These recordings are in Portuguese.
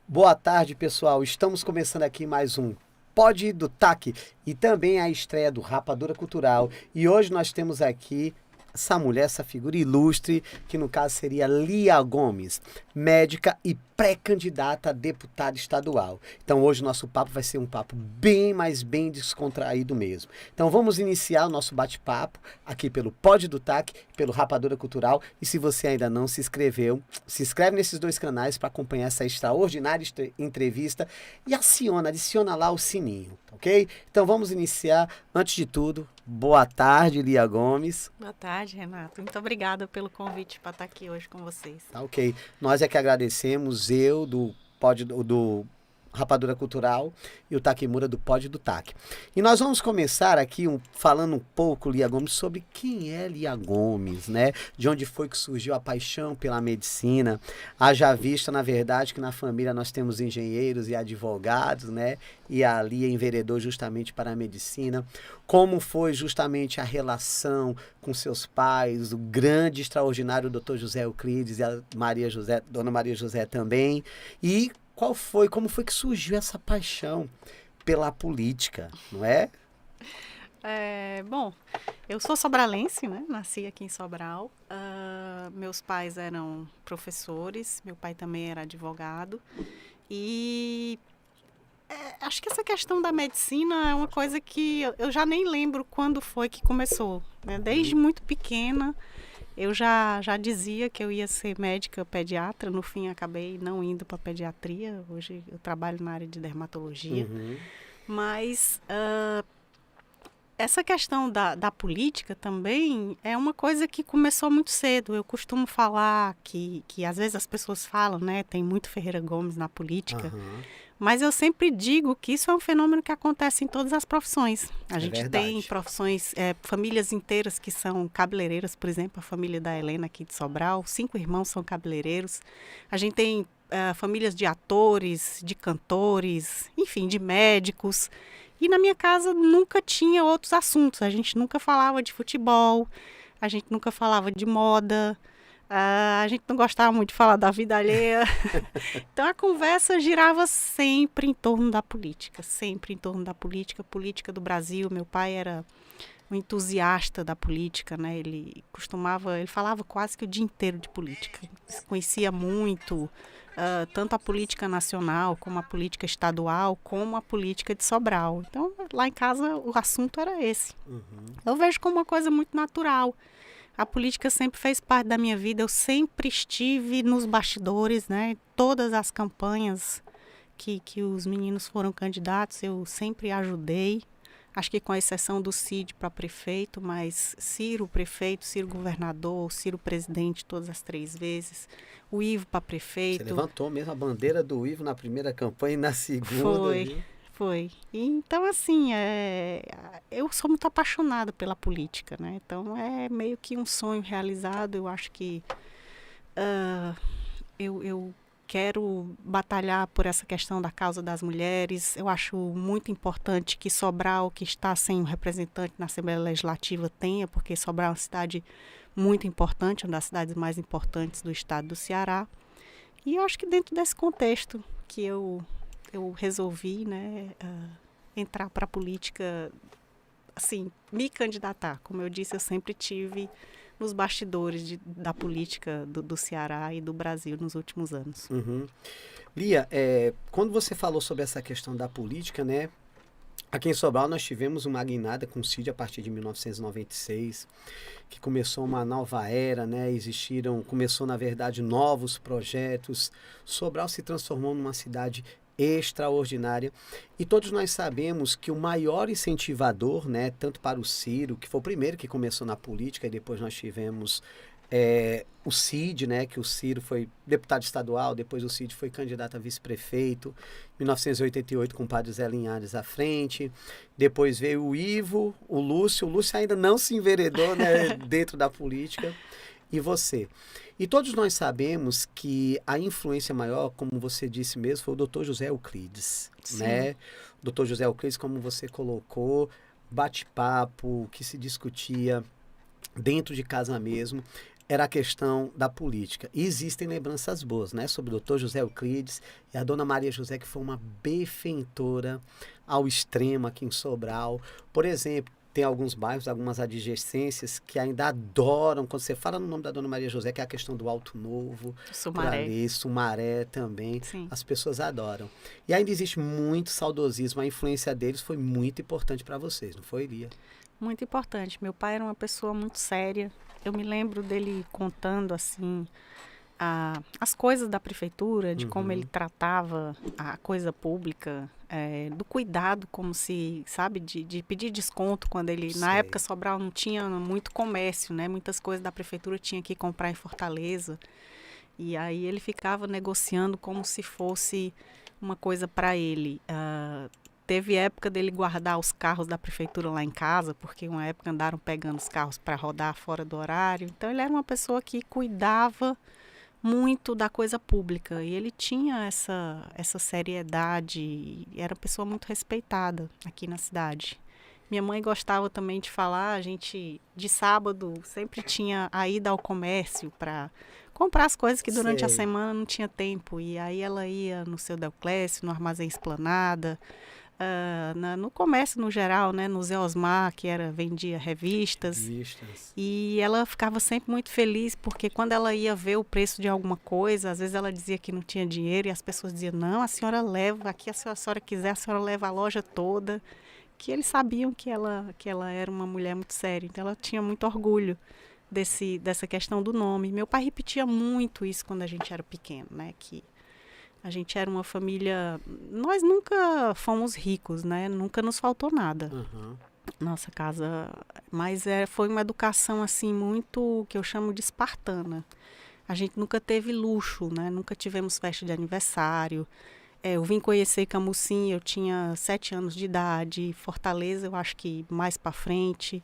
Boa tarde, pessoal. Estamos começando aqui mais um Pod do TAC e também a estreia do Rapadura Cultural. E hoje nós temos aqui essa mulher, essa figura ilustre, que no caso seria Lia Gomes, médica e pré-candidata a deputada estadual. Então hoje o nosso papo vai ser um papo bem, mas bem descontraído mesmo. Então vamos iniciar o nosso bate-papo aqui pelo Pod do TAC, pelo Rapadura Cultural. E se você ainda não se inscreveu, se inscreve nesses dois canais para acompanhar essa extraordinária entrevista e adiciona lá o sininho, ok? Então vamos iniciar. Antes de tudo, boa tarde, Lia Gomes. Boa tarde, Renato. Muito obrigada pelo convite para estar aqui hoje com vocês. Tá, ok. Nós é que agradecemos, eu do Rapadura Cultural e o Takemura do Pod do TAC. E nós vamos começar aqui falando um pouco, Lia Gomes, sobre quem é Lia Gomes, né? De onde foi que surgiu a paixão pela medicina. Haja vista, na verdade, que na família nós temos engenheiros e advogados, né? E a Lia enveredou justamente para a medicina. Como foi justamente a relação com seus pais, o grande, extraordinário Dr. José Euclides e a Dona Maria José também. E como foi que surgiu essa paixão pela política, não é? Bom, eu sou sobralense, né? Nasci aqui em Sobral. Meus pais eram professores, meu pai também era advogado. E acho que essa questão da medicina é uma coisa que eu já nem lembro quando foi que começou, né? Desde muito pequena. Eu já dizia que eu ia ser médica pediatra, no fim acabei não indo para pediatria, hoje eu trabalho na área de dermatologia, mas essa questão da política também é uma coisa que começou muito cedo. Eu costumo falar que às vezes as pessoas falam, né, tem muito Ferreira Gomes na política, mas eu sempre digo que isso é um fenômeno que acontece em todas as profissões. A gente tem profissões, famílias inteiras que são cabeleireiras, por exemplo, a família da Helena aqui de Sobral, 5 irmãos são cabeleireiros. A gente tem famílias de atores, de cantores, enfim, de médicos. E na minha casa nunca tinha outros assuntos. A gente nunca falava de futebol, a gente nunca falava de moda. A gente não gostava muito de falar da vida alheia. Então a conversa girava sempre em torno da política, política do Brasil. Meu pai era um entusiasta da política, né? Ele falava quase que o dia inteiro de política. Conhecia muito, tanto a política nacional, como a política estadual, como a política de Sobral. Então lá em casa o assunto era esse. Eu vejo como uma coisa muito natural. A política sempre fez parte da minha vida, eu sempre estive nos bastidores, né? Todas as campanhas que os meninos foram candidatos, eu sempre ajudei. Acho que com exceção do Cid para prefeito, mas Ciro prefeito, Ciro governador, Ciro presidente todas as 3 vezes, o Ivo para prefeito. Você levantou mesmo a bandeira do Ivo na primeira campanha e na segunda. Foi. Então, assim, eu sou muito apaixonada pela política, né? Então, é meio que um sonho realizado. Eu acho que eu quero batalhar por essa questão da causa das mulheres. Eu acho muito importante que Sobral, que está sem um representante na Assembleia Legislativa, tenha, porque Sobral é uma cidade muito importante, uma das cidades mais importantes do estado do Ceará. E eu acho que dentro desse contexto que eu resolvi, né, entrar para a política, assim, me candidatar. Como eu disse, eu sempre tive nos bastidores da política do Ceará e do Brasil nos últimos anos. Lia, quando você falou sobre essa questão da política, né, aqui em Sobral nós tivemos uma guinada com o Cid a partir de 1996, que começou uma nova era, né? Começou na verdade novos projetos. Sobral se transformou numa cidade extraordinária e todos nós sabemos que o maior incentivador, né, tanto para o Ciro, que foi o primeiro que começou na política, e depois nós tivemos o Cid, né, que o Ciro foi deputado estadual, depois o Cid foi candidato a vice-prefeito, em 1988 com o padre Zé Linhares à frente, depois veio o Ivo, o Lúcio ainda não se enveredou, né, dentro da política, e você. E todos nós sabemos que a influência maior, como você disse mesmo, foi o Dr. José Euclides, né? O Dr. José Euclides, como você colocou, bate-papo, que se discutia dentro de casa mesmo. era a questão da política. E existem lembranças boas, né? Sobre o doutor José Euclides e a dona Maria José, que foi uma benfeitora ao extremo aqui em Sobral. Por exemplo, tem alguns bairros, algumas adjacências que ainda adoram, quando você fala no nome da dona Maria José, que é a questão do Alto Novo, Sumaré. ali, Sumaré também, Sim. as pessoas adoram. E ainda existe muito saudosismo, a influência deles foi muito importante para vocês, não foi, Lia? Muito importante. Meu pai era uma pessoa muito séria. Eu me lembro dele contando, assim, as coisas da prefeitura, de como ele tratava a coisa pública, do cuidado, como se, sabe, de pedir desconto quando ele... Na época, Sobral não tinha muito comércio, né? Muitas coisas da prefeitura tinha que comprar em Fortaleza. E aí ele ficava negociando como se fosse uma coisa para ele. Teve época dele guardar os carros da prefeitura lá em casa, porque uma época andaram pegando os carros para rodar fora do horário. Então ele era uma pessoa que cuidava muito da coisa pública e ele tinha essa seriedade, era uma pessoa muito respeitada aqui na cidade. Minha mãe gostava também de falar, a gente de sábado sempre tinha a ida ao comércio para comprar as coisas que durante a semana não tinha tempo. E aí ela ia no Seu Deoclésio, no Armazém Esplanada, no comércio no geral, né, no Zé Osmar, que vendia revistas. E ela ficava sempre muito feliz, porque quando ela ia ver o preço de alguma coisa, às vezes ela dizia que não tinha dinheiro e as pessoas diziam, não, a senhora leva, aqui a senhora quiser, a senhora leva a loja toda. Que eles sabiam que ela era uma mulher muito séria, então ela tinha muito orgulho dessa questão do nome. Meu pai repetia muito isso quando a gente era pequeno, né, que a gente era uma família... Nós nunca fomos ricos, né? Nunca nos faltou nada. Nossa casa... Mas foi uma educação, assim, muito... que eu chamo de espartana. A gente nunca teve luxo, né? Nunca tivemos festa de aniversário. Eu vim conhecer Camusim, eu tinha 7 anos de idade. Fortaleza, eu acho que mais para frente.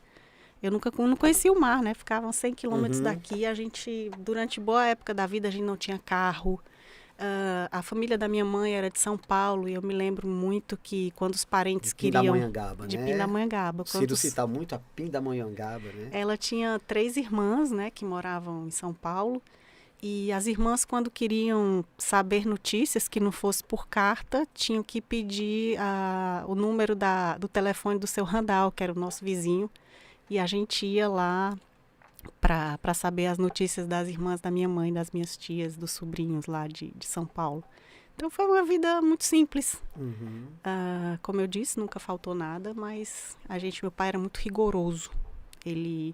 Eu não conhecia o mar, né? Ficavam 100 quilômetros daqui. A gente, durante boa época da vida, a gente não tinha carro. A família da minha mãe era de São Paulo e eu me lembro muito que quando os parentes queriam... Pindamonhangaba, de né? Pindamonhangaba. Ciro cita muito a Pindamonhangaba, né? Ela tinha 3 irmãs, né, que moravam em São Paulo. E as irmãs, quando queriam saber notícias que não fosse por carta, tinham que pedir o número do telefone do seu Randall, que era o nosso vizinho. E a gente ia lá para saber as notícias das irmãs da minha mãe, das minhas tias, dos sobrinhos lá de São Paulo. Então foi uma vida muito simples. Como eu disse, nunca faltou nada, mas meu pai era muito rigoroso. Ele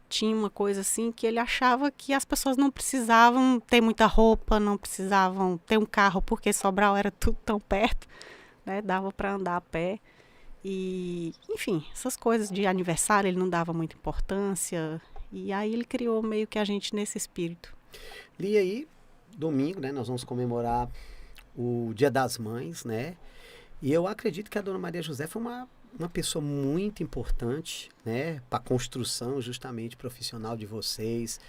tinha uma coisa assim que ele achava que as pessoas não precisavam ter muita roupa, não precisavam ter um carro, porque Sobral era tudo tão perto, né? Dava para andar a pé. E, enfim, essas coisas de aniversário ele não dava muita importância. E aí ele criou meio que a gente nesse espírito. E aí, domingo, né, nós vamos comemorar o Dia das Mães, né? E eu acredito que a dona Maria José foi uma pessoa muito importante, né, para a construção justamente profissional de vocês,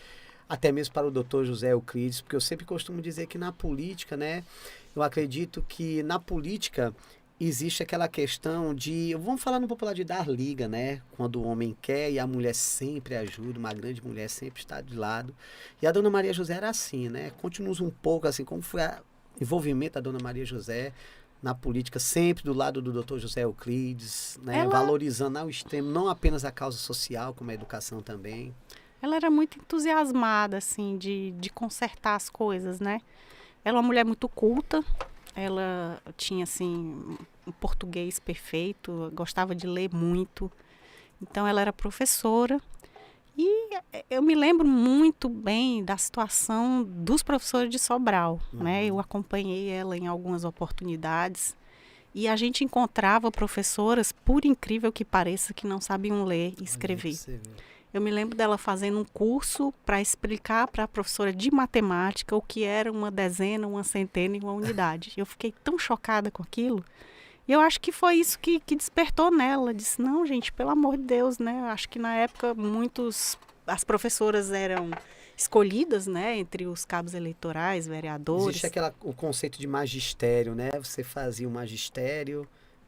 até mesmo para o doutor José Euclides, porque eu sempre costumo dizer que na política, né, eu acredito que na política existe aquela questão de, vamos falar no popular, de dar liga, né? Quando o homem quer e a mulher sempre ajuda, uma grande mulher sempre está de lado. E a dona Maria José era assim, né? Conte-nos um pouco, assim, como foi o envolvimento da dona Maria José na política, sempre do lado do doutor José Euclides, né? Valorizando ao extremo, não apenas a causa social, como a educação também. Ela era muito entusiasmada, assim, de consertar as coisas, né? Ela é uma mulher muito culta. Ela tinha, assim, um português perfeito, gostava de ler muito. Então, ela era professora. E eu me lembro muito bem da situação dos professores de Sobral, né? Eu acompanhei ela em algumas oportunidades. E a gente encontrava professoras, por incrível que pareça, que não sabiam ler e escrever. Eu me lembro dela fazendo um curso para explicar para a professora de matemática o que era uma dezena, uma centena e uma unidade. Eu fiquei tão chocada com aquilo. E eu acho que foi isso que despertou nela. Disse, não, gente, pelo amor de Deus, né? Eu acho que na época as professoras eram escolhidas, né, entre os cabos eleitorais, vereadores. Existe o conceito de magistério, né? Você fazia o magistério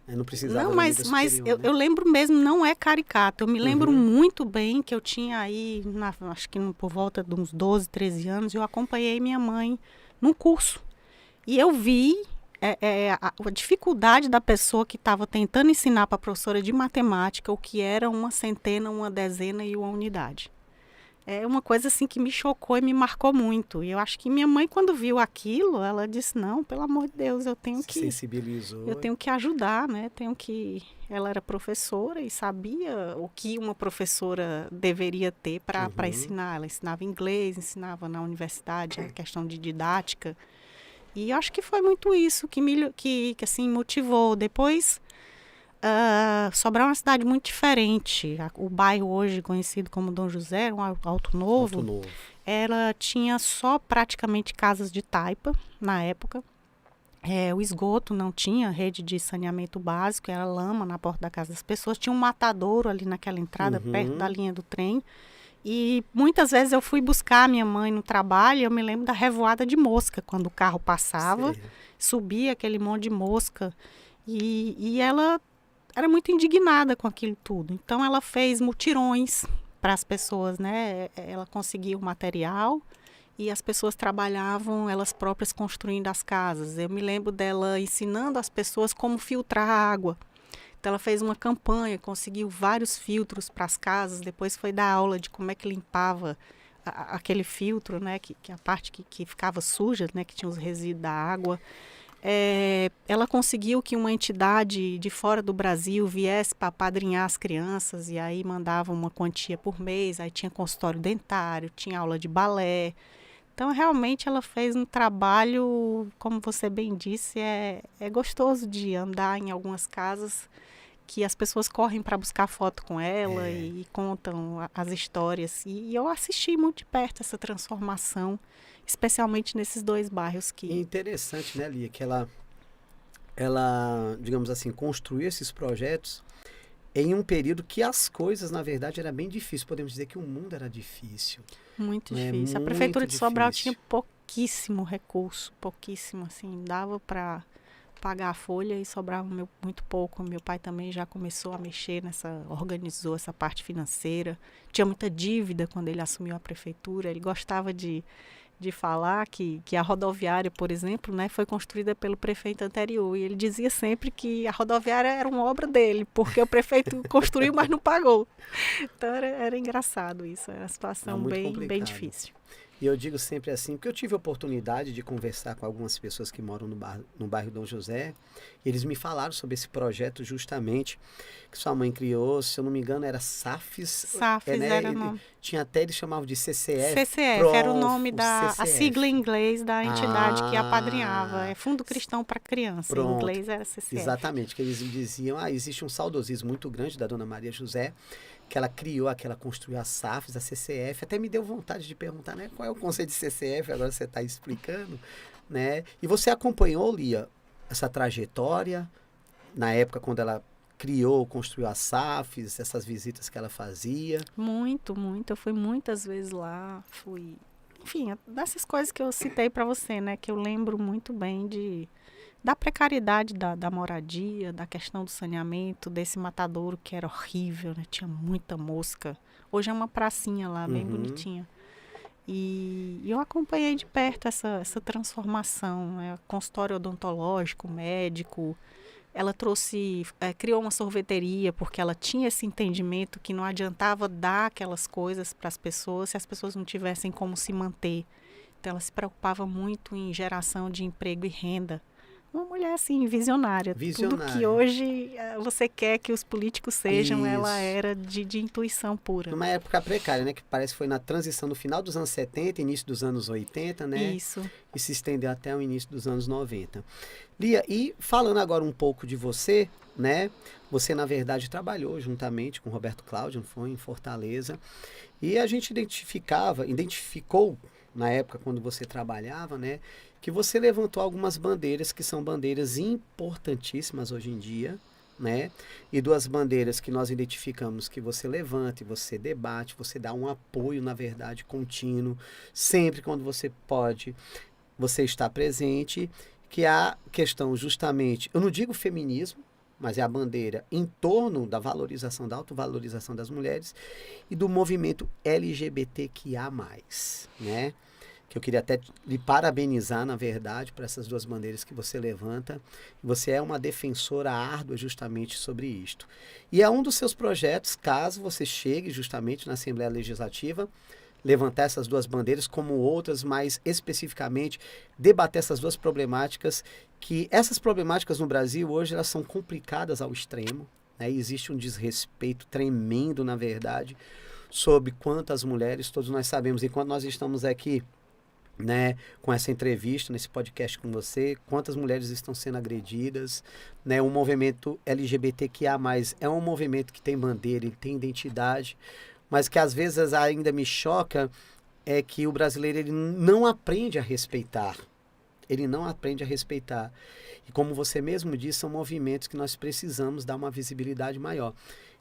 Não precisava Não, da mas, mídia mas superior, né? eu lembro mesmo, não é caricato. Eu me lembro muito bem que eu tinha aí, acho que por volta de uns 12, 13 anos, eu acompanhei minha mãe num curso. E eu vi a dificuldade da pessoa que estava tentando ensinar para a professora de matemática o que era uma centena, uma dezena e uma unidade. É uma coisa assim que me chocou e me marcou muito. E eu acho que minha mãe, quando viu aquilo, ela disse, não, pelo amor de Deus, eu Se sensibilizou. tenho que ajudar, né? Ela era professora e sabia o que uma professora deveria ter para ensinar. Ela ensinava inglês, ensinava na universidade a questão de didática. E eu acho que foi muito isso que assim, motivou. Depois, Sobral é uma cidade muito diferente. O bairro hoje conhecido como Dom José, Alto Novo, ela tinha só praticamente casas de taipa na época. O esgoto não tinha rede de saneamento básico, era lama na porta da casa das pessoas. Tinha um matadouro ali naquela entrada, perto da linha do trem. E muitas vezes eu fui buscar minha mãe no trabalho e eu me lembro da revoada de mosca, quando o carro passava, subia aquele monte de mosca. E ela era muito indignada com aquilo tudo. Então ela fez mutirões para as pessoas, né? Ela conseguia o material e as pessoas trabalhavam elas próprias construindo as casas. Eu me lembro dela ensinando as pessoas como filtrar a água. Então ela fez uma campanha, conseguiu vários filtros para as casas, depois foi dar aula de como é que limpava aquele filtro, né? Que a parte que ficava suja, né? Que tinha os resíduos da água. Ela conseguiu que uma entidade de fora do Brasil viesse para apadrinhar as crianças e aí mandava uma quantia por mês, aí tinha consultório dentário, tinha aula de balé. Então, realmente, ela fez um trabalho, como você bem disse, é gostoso de andar em algumas casas que as pessoas correm para buscar foto com ela e contam as histórias. E eu assisti muito de perto essa transformação, especialmente nesses dois bairros que... É interessante, né, Lia, que ela, digamos assim, construiu esses projetos em um período que as coisas, na verdade, era bem difícil. Podemos dizer que o mundo era difícil. Muito né? difícil. A Muito Prefeitura de Sobral difícil. tinha pouquíssimo recurso, pouquíssimo, assim, dava para pagar a folha e sobrava muito pouco. Meu pai também já começou a mexer organizou essa parte financeira. Tinha muita dívida quando ele assumiu a prefeitura. Ele gostava de falar que a rodoviária, por exemplo, né, foi construída pelo prefeito anterior. E ele dizia sempre que a rodoviária era uma obra dele, porque o prefeito construiu, mas não pagou. Então era engraçado isso, era uma situação bem difícil. E eu digo sempre assim, porque eu tive a oportunidade de conversar com algumas pessoas que moram no bairro Dom José, e eles me falaram sobre esse projeto justamente que sua mãe criou, se eu não me engano era SAFES. SAFES era o nome. Tinha até, eles chamavam de CCF. CCF, era o nome a sigla em inglês da entidade que apadrinhava. É Fundo Cristão para Criança, em inglês era CCF. Exatamente, que eles diziam, existe um saudosismo muito grande da Dona Maria José, que ela criou, que ela construiu a SAFES, a CCF, até me deu vontade de perguntar, né, qual é o conceito de CCF, agora você está explicando, né? E você acompanhou, Lia, essa trajetória, na época quando ela construiu a SAFES, essas visitas que ela fazia? Muito. Eu fui muitas vezes lá, enfim, dessas coisas que eu citei para você, né, que eu lembro muito bem da precariedade da moradia, da questão do saneamento, desse matadouro que era horrível, né? Tinha muita mosca. Hoje é uma pracinha lá, bem bonitinha. E eu acompanhei de perto essa transformação, né? Consultório odontológico, médico. Ela criou uma sorveteria, porque ela tinha esse entendimento que não adiantava dar aquelas coisas para as pessoas se as pessoas não tivessem como se manter. Então, ela se preocupava muito em geração de emprego e renda. Uma mulher, assim, visionária. Tudo que hoje você quer que os políticos sejam, ela era de intuição pura. Numa época precária, né? Que parece que foi na transição no final dos anos 70, início dos anos 80, né? Isso. E se estendeu até o início dos anos 90. Lia, e falando agora um pouco de você, né? Você, na verdade, trabalhou juntamente com o Roberto Cláudio, foi em Fortaleza. E a gente identificou, na época quando você trabalhava, né? Que você levantou algumas bandeiras que são bandeiras importantíssimas hoje em dia, né? E duas bandeiras que nós identificamos que você levanta, você debate, você dá um apoio, na verdade, contínuo, sempre quando você pode, você está presente, que é a questão justamente, eu não digo feminismo, mas é a bandeira em torno da valorização, da autovalorização das mulheres e do movimento LGBTQIA+, né? Que eu queria até lhe parabenizar, na verdade, por essas duas bandeiras que você levanta. Você é uma defensora árdua justamente sobre isto. E é um dos seus projetos, caso você chegue justamente na Assembleia Legislativa, levantar essas duas bandeiras, como outras, mas especificamente debater essas duas problemáticas, que essas problemáticas no Brasil hoje elas são complicadas ao extremo, né? Existe um desrespeito tremendo, na verdade, sobre quantas mulheres, todos nós sabemos, enquanto nós estamos aqui, né, com essa entrevista, nesse podcast com você, quantas mulheres estão sendo agredidas, né? O movimento LGBTQIA+, é um movimento que tem bandeira, ele tem identidade, mas que às vezes ainda me choca é que o brasileiro ele não aprende a respeitar. Ele não aprende a respeitar. E como você mesmo disse, são movimentos que nós precisamos dar uma visibilidade maior.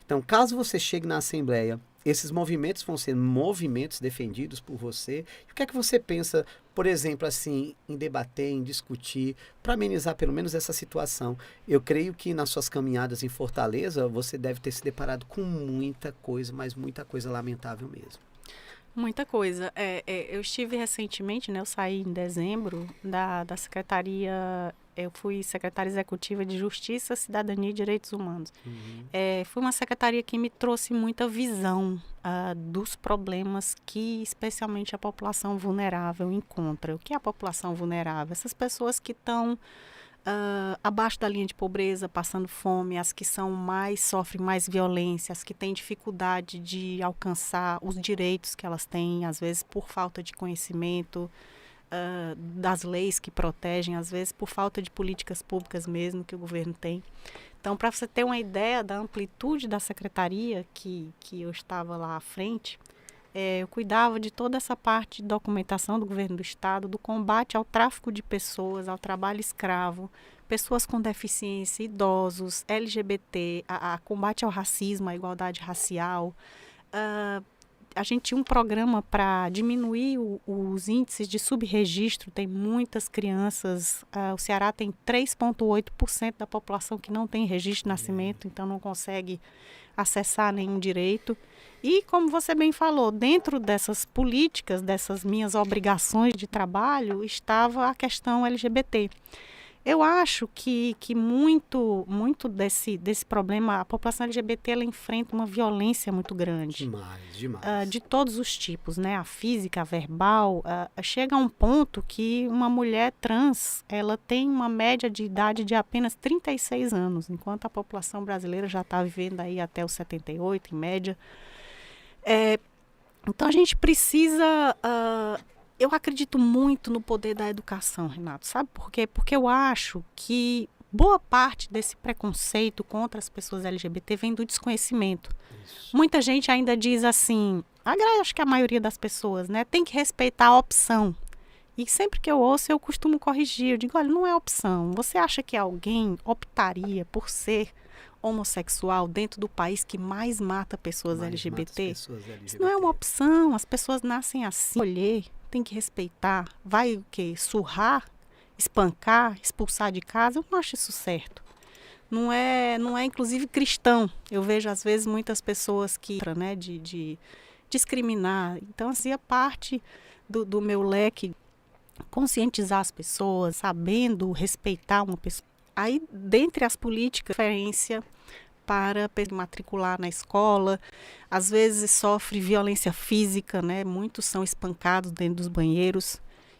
Então, caso você chegue na Assembleia, esses movimentos vão ser movimentos defendidos por você. E o que é que você pensa, por exemplo, assim, em debater, em discutir, para amenizar pelo menos essa situação? Eu creio que nas suas caminhadas em Fortaleza, você deve ter se deparado com muita coisa, mas muita coisa lamentável mesmo. Muita coisa. Eu estive recentemente, né? Eu saí em dezembro da Secretaria. Eu fui secretária executiva de Justiça, Cidadania e Direitos Humanos. Foi uma secretaria que me trouxe muita visão dos problemas que, especialmente, a população vulnerável encontra. O que é a população vulnerável? Essas pessoas que estão abaixo da linha de pobreza, passando fome, as que sofrem mais violência, as que têm dificuldade de alcançar os direitos que elas têm, às vezes por falta de conhecimento das leis que protegem, às vezes por falta de políticas públicas mesmo que o governo tem. Então, para você ter uma ideia da amplitude da secretaria que eu estava lá à frente, eu cuidava de toda essa parte de documentação do governo do estado, do combate ao tráfico de pessoas, ao trabalho escravo, pessoas com deficiência, idosos, LGBT, a combate ao racismo, à igualdade racial. A gente tinha um programa para diminuir os índices de subregistro, tem muitas crianças, o Ceará tem 3,8% da população que não tem registro de nascimento, então não consegue acessar nenhum direito. E, como você bem falou, dentro dessas políticas, dessas minhas obrigações de trabalho, estava a questão LGBT. Eu acho que muito desse problema, a população LGBT ela enfrenta uma violência muito grande. Demais. De todos os tipos, né? A física, a verbal. Chega a um ponto que uma mulher trans, ela tem uma média de idade de apenas 36 anos, enquanto a população brasileira já está vivendo aí até os 78, em média. Então, a gente precisa... eu acredito muito no poder da educação, Renato. Sabe por quê? Porque eu acho que boa parte desse preconceito contra as pessoas LGBT vem do desconhecimento. Isso. Muita gente ainda diz assim, acho que a maioria das pessoas, né, tem que respeitar a opção. E sempre que eu ouço, eu costumo corrigir. Eu digo, olha, não é opção. Você acha que alguém optaria por ser homossexual dentro do país que mais mata pessoas LGBT? Isso não é uma opção, as pessoas nascem assim. Escolher, tem que respeitar. Vai o quê? Surrar, espancar, expulsar de casa? Eu não acho isso certo. Não é inclusive cristão. Eu vejo às vezes muitas pessoas que, né, de discriminar. Então, assim, a parte do meu leque, conscientizar as pessoas, sabendo respeitar uma pessoa. Aí, dentre as políticas, referência para matricular na escola, às vezes sofre violência física, né? Muitos são espancados dentro dos banheiros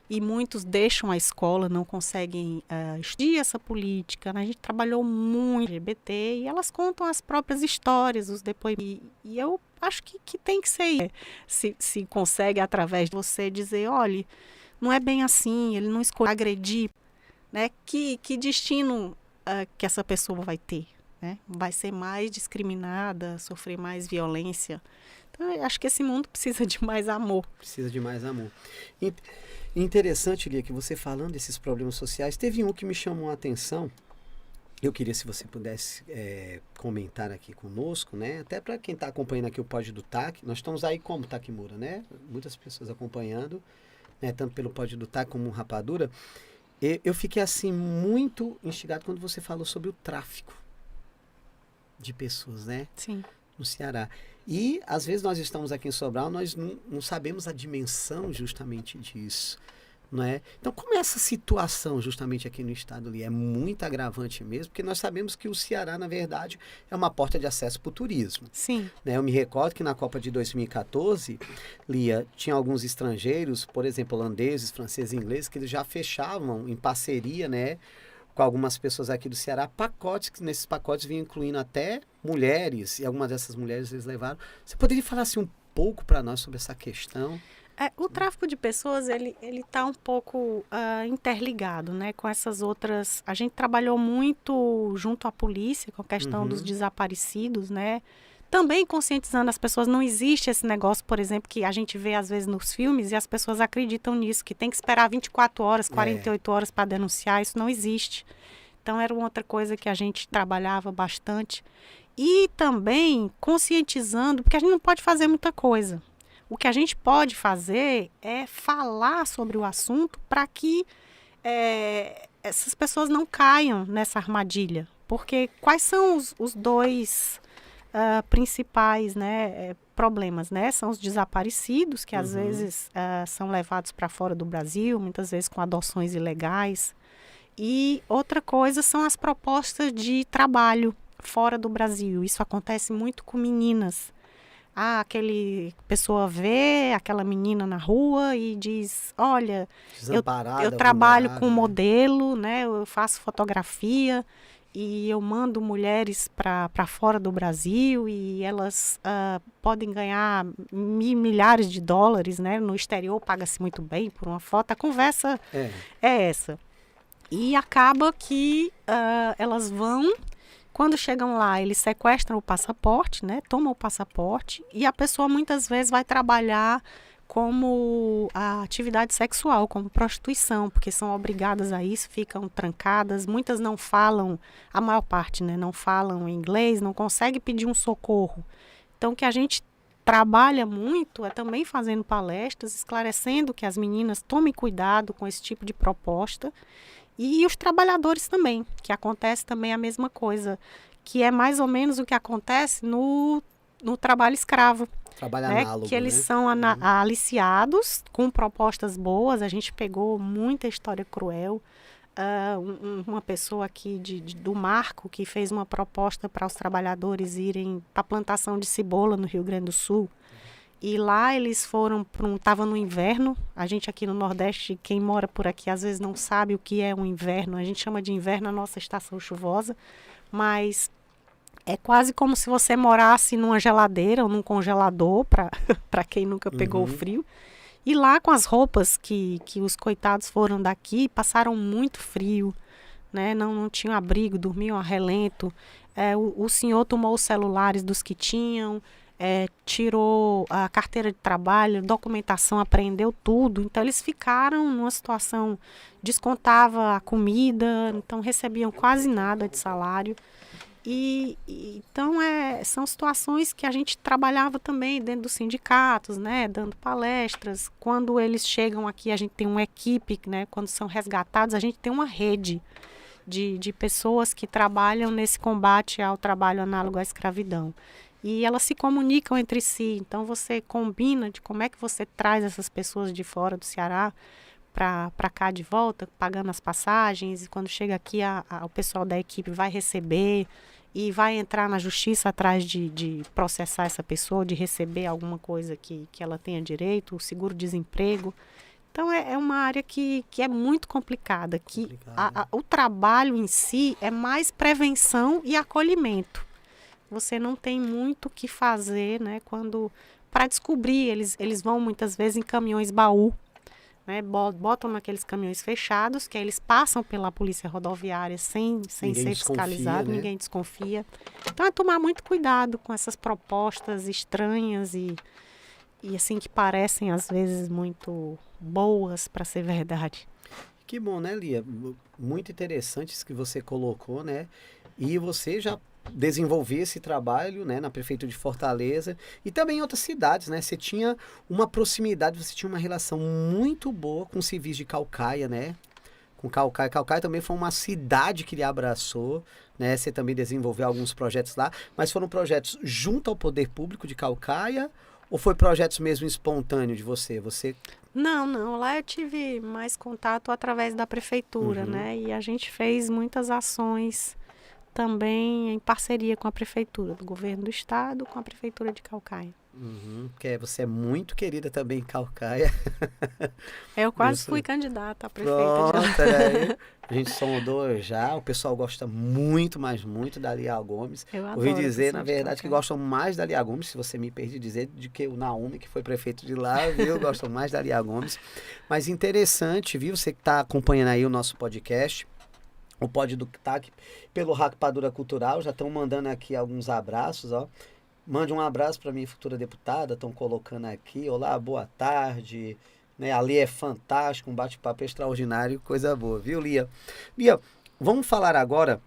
e muitos deixam a escola, não conseguem estudar essa política, né? A gente trabalhou muito LGBT e elas contam as próprias histórias, os depoimentos. E eu acho que tem que ser, se consegue através de você dizer, olha, não é bem assim, ele não escolhe agredir, né? Que destino que essa pessoa vai ter, né? Vai ser mais discriminada, sofrer mais violência. Então, eu acho que esse mundo precisa de mais amor. Precisa de mais amor. Interessante, Lia, que você falando desses problemas sociais, teve um que me chamou a atenção. Eu queria, se você pudesse comentar aqui conosco, né? Até para quem está acompanhando aqui o Pod do TAC. Nós estamos aí como Tacmura, né? Muitas pessoas acompanhando, né? Tanto pelo Pod do TAC como Rapadura. Eu fiquei assim muito instigado quando você falou sobre o tráfico, de pessoas, né? Sim. No Ceará. E, às vezes, nós estamos aqui em Sobral, nós não sabemos a dimensão justamente disso, não é? Então, como é essa situação justamente aqui no estado ali? É muito agravante mesmo, porque nós sabemos que o Ceará, na verdade, é uma porta de acesso para o turismo. Sim. Né? Eu me recordo que na Copa de 2014, Lia, tinha alguns estrangeiros, por exemplo, holandeses, franceses e ingleses, que eles já fechavam em parceria, né, com algumas pessoas aqui do Ceará, pacotes, que nesses pacotes vinham incluindo até mulheres, e algumas dessas mulheres eles levaram. Você poderia falar assim um pouco para nós sobre essa questão? O tráfico de pessoas, ele está um pouco interligado, né, com essas outras... A gente trabalhou muito junto à polícia com a questão dos desaparecidos, né, também conscientizando as pessoas. Não existe esse negócio, por exemplo, que a gente vê às vezes nos filmes e as pessoas acreditam nisso, que tem que esperar 24 horas, 48 horas para denunciar. Isso não existe. Então, era uma outra coisa que a gente trabalhava bastante. E também conscientizando, porque a gente não pode fazer muita coisa. O que a gente pode fazer é falar sobre o assunto para que essas pessoas não caiam nessa armadilha. Porque quais são os dois principais, né, problemas, né? São os desaparecidos, que às vezes são levados para fora do Brasil, muitas vezes com adoções ilegais. E outra coisa são as propostas de trabalho fora do Brasil. Isso acontece muito com meninas. Aquele pessoa vê aquela menina na rua e diz, olha, eu trabalho com modelo, né? Eu faço fotografia e eu mando mulheres para fora do Brasil e elas podem ganhar milhares de dólares, né? No exterior paga-se muito bem por uma foto. A conversa é essa. E acaba que elas vão... Quando chegam lá, eles sequestram o passaporte, né? Tomam o passaporte e a pessoa muitas vezes vai trabalhar como a atividade sexual, como prostituição, porque são obrigadas a isso, ficam trancadas. Muitas não falam, a maior parte, né? Não falam inglês, não consegue pedir um socorro. Então, o que a gente trabalha muito é também fazendo palestras, esclarecendo que as meninas tomem cuidado com esse tipo de proposta. E os trabalhadores também, que acontece também a mesma coisa, que é mais ou menos o que acontece no trabalho escravo. Trabalho análogo, que eles né? são aliciados com propostas boas. A gente pegou muita história cruel. Uma pessoa aqui do Marco que fez uma proposta para os trabalhadores irem para a plantação de cebola no Rio Grande do Sul. E lá eles foram estava no inverno. A gente aqui no Nordeste, quem mora por aqui às vezes não sabe o que é um inverno. A gente chama de inverno a nossa estação chuvosa, mas é quase como se você morasse numa geladeira ou num congelador, para quem nunca pegou o frio. E lá com as roupas que os coitados foram daqui, passaram muito frio, né? Não tinham abrigo, dormiam a relento. O senhor tomou os celulares dos que tinham, tirou a carteira de trabalho, documentação, apreendeu tudo. Então, eles ficaram numa situação, descontava a comida, então recebiam quase nada de salário. Então, são situações que a gente trabalhava também dentro dos sindicatos, né, dando palestras. Quando eles chegam aqui, a gente tem uma equipe, né, quando são resgatados, a gente tem uma rede de pessoas que trabalham nesse combate ao trabalho análogo à escravidão. E elas se comunicam entre si, então você combina de como é que você traz essas pessoas de fora do Ceará para cá de volta, pagando as passagens, e quando chega aqui o pessoal da equipe vai receber e vai entrar na justiça atrás de processar essa pessoa, de receber alguma coisa que ela tenha direito, o seguro-desemprego. Então, é uma área que é muito complicada, o trabalho em si é mais prevenção e acolhimento. Você não tem muito o que fazer, né, para descobrir. Eles vão muitas vezes em caminhões baú, né, botam naqueles caminhões fechados, que aí eles passam pela polícia rodoviária sem ser fiscalizado, né? Ninguém desconfia. Então é tomar muito cuidado com essas propostas estranhas e assim que parecem às vezes muito boas para ser verdade. Que bom, né, Lia? Muito interessante isso que você colocou, né? E você já desenvolver esse trabalho, né, na Prefeitura de Fortaleza e também em outras cidades, né? Você tinha uma proximidade, você tinha uma relação muito boa com civis de Caucaia, né? com Caucaia. Caucaia também foi uma cidade que lhe abraçou, né? Você também desenvolveu alguns projetos lá, mas foram projetos junto ao poder público de Caucaia ou foi projetos mesmo espontâneos de você? Não, lá eu tive mais contato através da prefeitura, né? E a gente fez muitas ações também em parceria com a prefeitura, do governo do estado, com a prefeitura de Caucaia. Porque você é muito querida também em Caucaia. Eu quase fui candidata a prefeita. Pronto, aí. A gente sondou já, o pessoal gosta muito, mas muito da Lia Gomes. Eu adoro. Ouvi dizer, na verdade, que gostam mais da Lia Gomes, se você me permite dizer, do que o Naume, que foi prefeito de lá, viu? Gostam mais da Lia Gomes. Mas interessante, viu? Você que está acompanhando aí o nosso podcast, o Pod do TAC, pelo Rapadura Cultural, já estão mandando aqui alguns abraços, ó. Mande um abraço para minha futura deputada, estão colocando aqui. Olá, boa tarde. Né? A Lia é fantástico, um bate-papo extraordinário, coisa boa, viu, Lia? Lia, vamos falar agora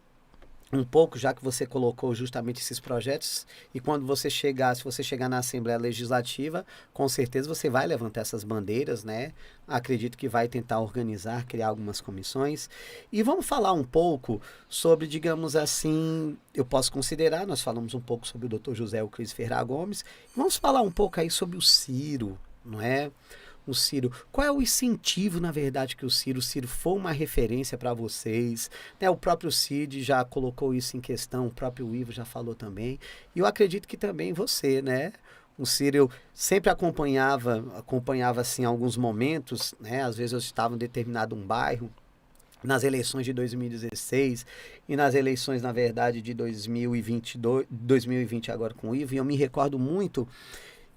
um pouco, já que você colocou justamente esses projetos, e quando você chegar, se você chegar na Assembleia Legislativa, com certeza você vai levantar essas bandeiras, né? Acredito que vai tentar organizar, criar algumas comissões. E vamos falar um pouco sobre, digamos assim, eu posso considerar, nós falamos um pouco sobre o Dr. José Euclides Ferreira Gomes, vamos falar um pouco aí sobre o Ciro, não é? O Ciro, qual é o incentivo, na verdade, que o Ciro foi uma referência para vocês, né? O próprio Cid já colocou isso em questão, o próprio Ivo já falou também, e eu acredito que também você, né? O Ciro sempre acompanhava assim, alguns momentos, né? Às vezes eu estava em determinado um bairro, nas eleições de 2016 e nas eleições, na verdade, de 2020 agora com o Ivo, e eu me recordo muito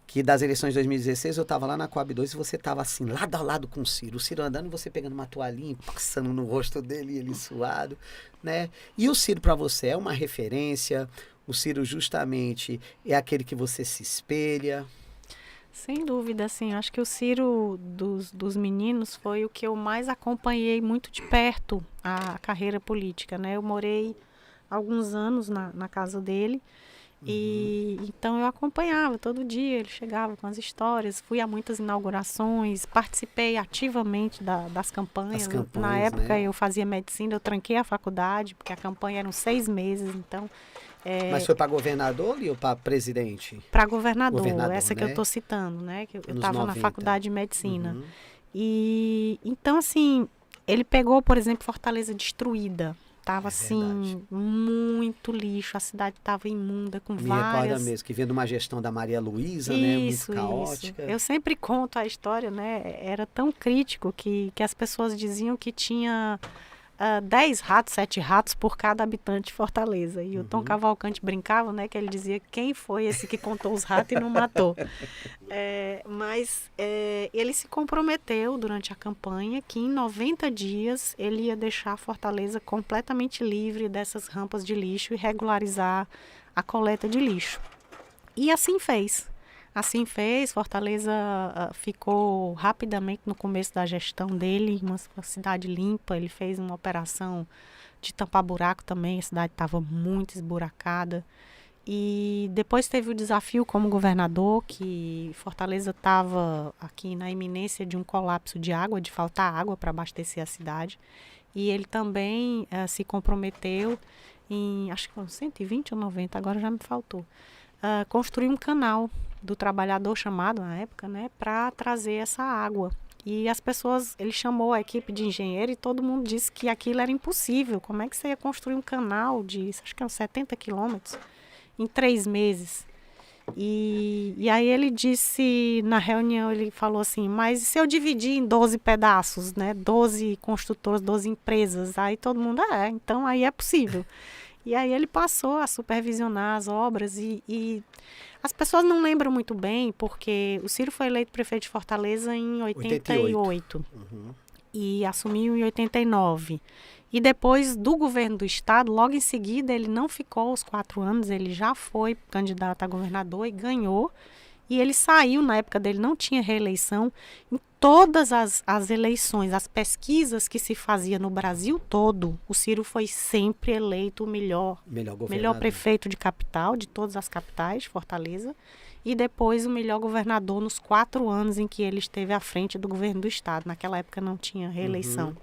que das eleições de 2016 eu estava lá na Coab 2 e você estava assim, lado a lado com o Ciro andando e você pegando uma toalhinha e passando no rosto dele e ele suado, né? E o Ciro para você é uma referência, o Ciro justamente é aquele que você se espelha? Sem dúvida, assim, acho que o Ciro dos meninos foi o que eu mais acompanhei muito de perto a carreira política, né? Eu morei alguns anos na casa dele, e então eu acompanhava todo dia, ele chegava com as histórias, fui a muitas inaugurações, participei ativamente das campanhas. Na época, né? Eu fazia medicina, eu tranquei a faculdade, porque a campanha eram 6 meses, então... Mas foi para governador ou para presidente? Para governador, essa, né? Que eu estou citando, né? Que eu estava na faculdade de medicina. E então, assim, ele pegou, por exemplo, Fortaleza destruída. Tava assim, muito lixo, a cidade estava imunda, com várias... Me recorda mesmo, que vinha de uma gestão da Maria Luísa, né? Muito caótica. Eu sempre conto a história, né? Era tão crítico que as pessoas diziam que tinha 10 ratos, 7 ratos por cada habitante de Fortaleza. E o Tom Cavalcante brincava, né? Que ele dizia, quem foi esse que contou os ratos e não matou? Mas ele se comprometeu durante a campanha que em 90 dias ele ia deixar Fortaleza completamente livre dessas rampas de lixo e regularizar a coleta de lixo. E assim fez. Assim fez, Fortaleza ficou rapidamente no começo da gestão dele, uma cidade limpa. Ele fez uma operação de tampar buraco também, a cidade estava muito esburacada. E depois teve o desafio como governador, que Fortaleza estava aqui na iminência de um colapso de água, de faltar água para abastecer a cidade. E ele também se comprometeu em, acho que foram 120 ou 90, agora já me faltou, construir um canal do trabalhador chamado na época, né, para trazer essa água. E as pessoas, ele chamou a equipe de engenheiro e todo mundo disse que aquilo era impossível. Como é que você ia construir um canal de, acho que é uns 70 quilômetros, em 3 meses? E aí ele disse, na reunião, ele falou assim, mas se eu dividir em 12 pedaços, né, 12 construtores, 12 empresas, aí todo mundo, então aí é possível. E aí ele passou a supervisionar as obras e as pessoas não lembram muito bem, porque o Ciro foi eleito prefeito de Fortaleza em 88. E assumiu em 89. E depois do governo do estado, logo em seguida, ele não ficou os 4 anos, ele já foi candidato a governador e ganhou. E ele saiu, na época dele não tinha reeleição, em todas as eleições, as pesquisas que se fazia no Brasil todo, o Ciro foi sempre eleito o melhor prefeito de capital, de todas as capitais, Fortaleza, e depois o melhor governador nos 4 anos em que ele esteve à frente do governo do estado. Naquela época não tinha reeleição.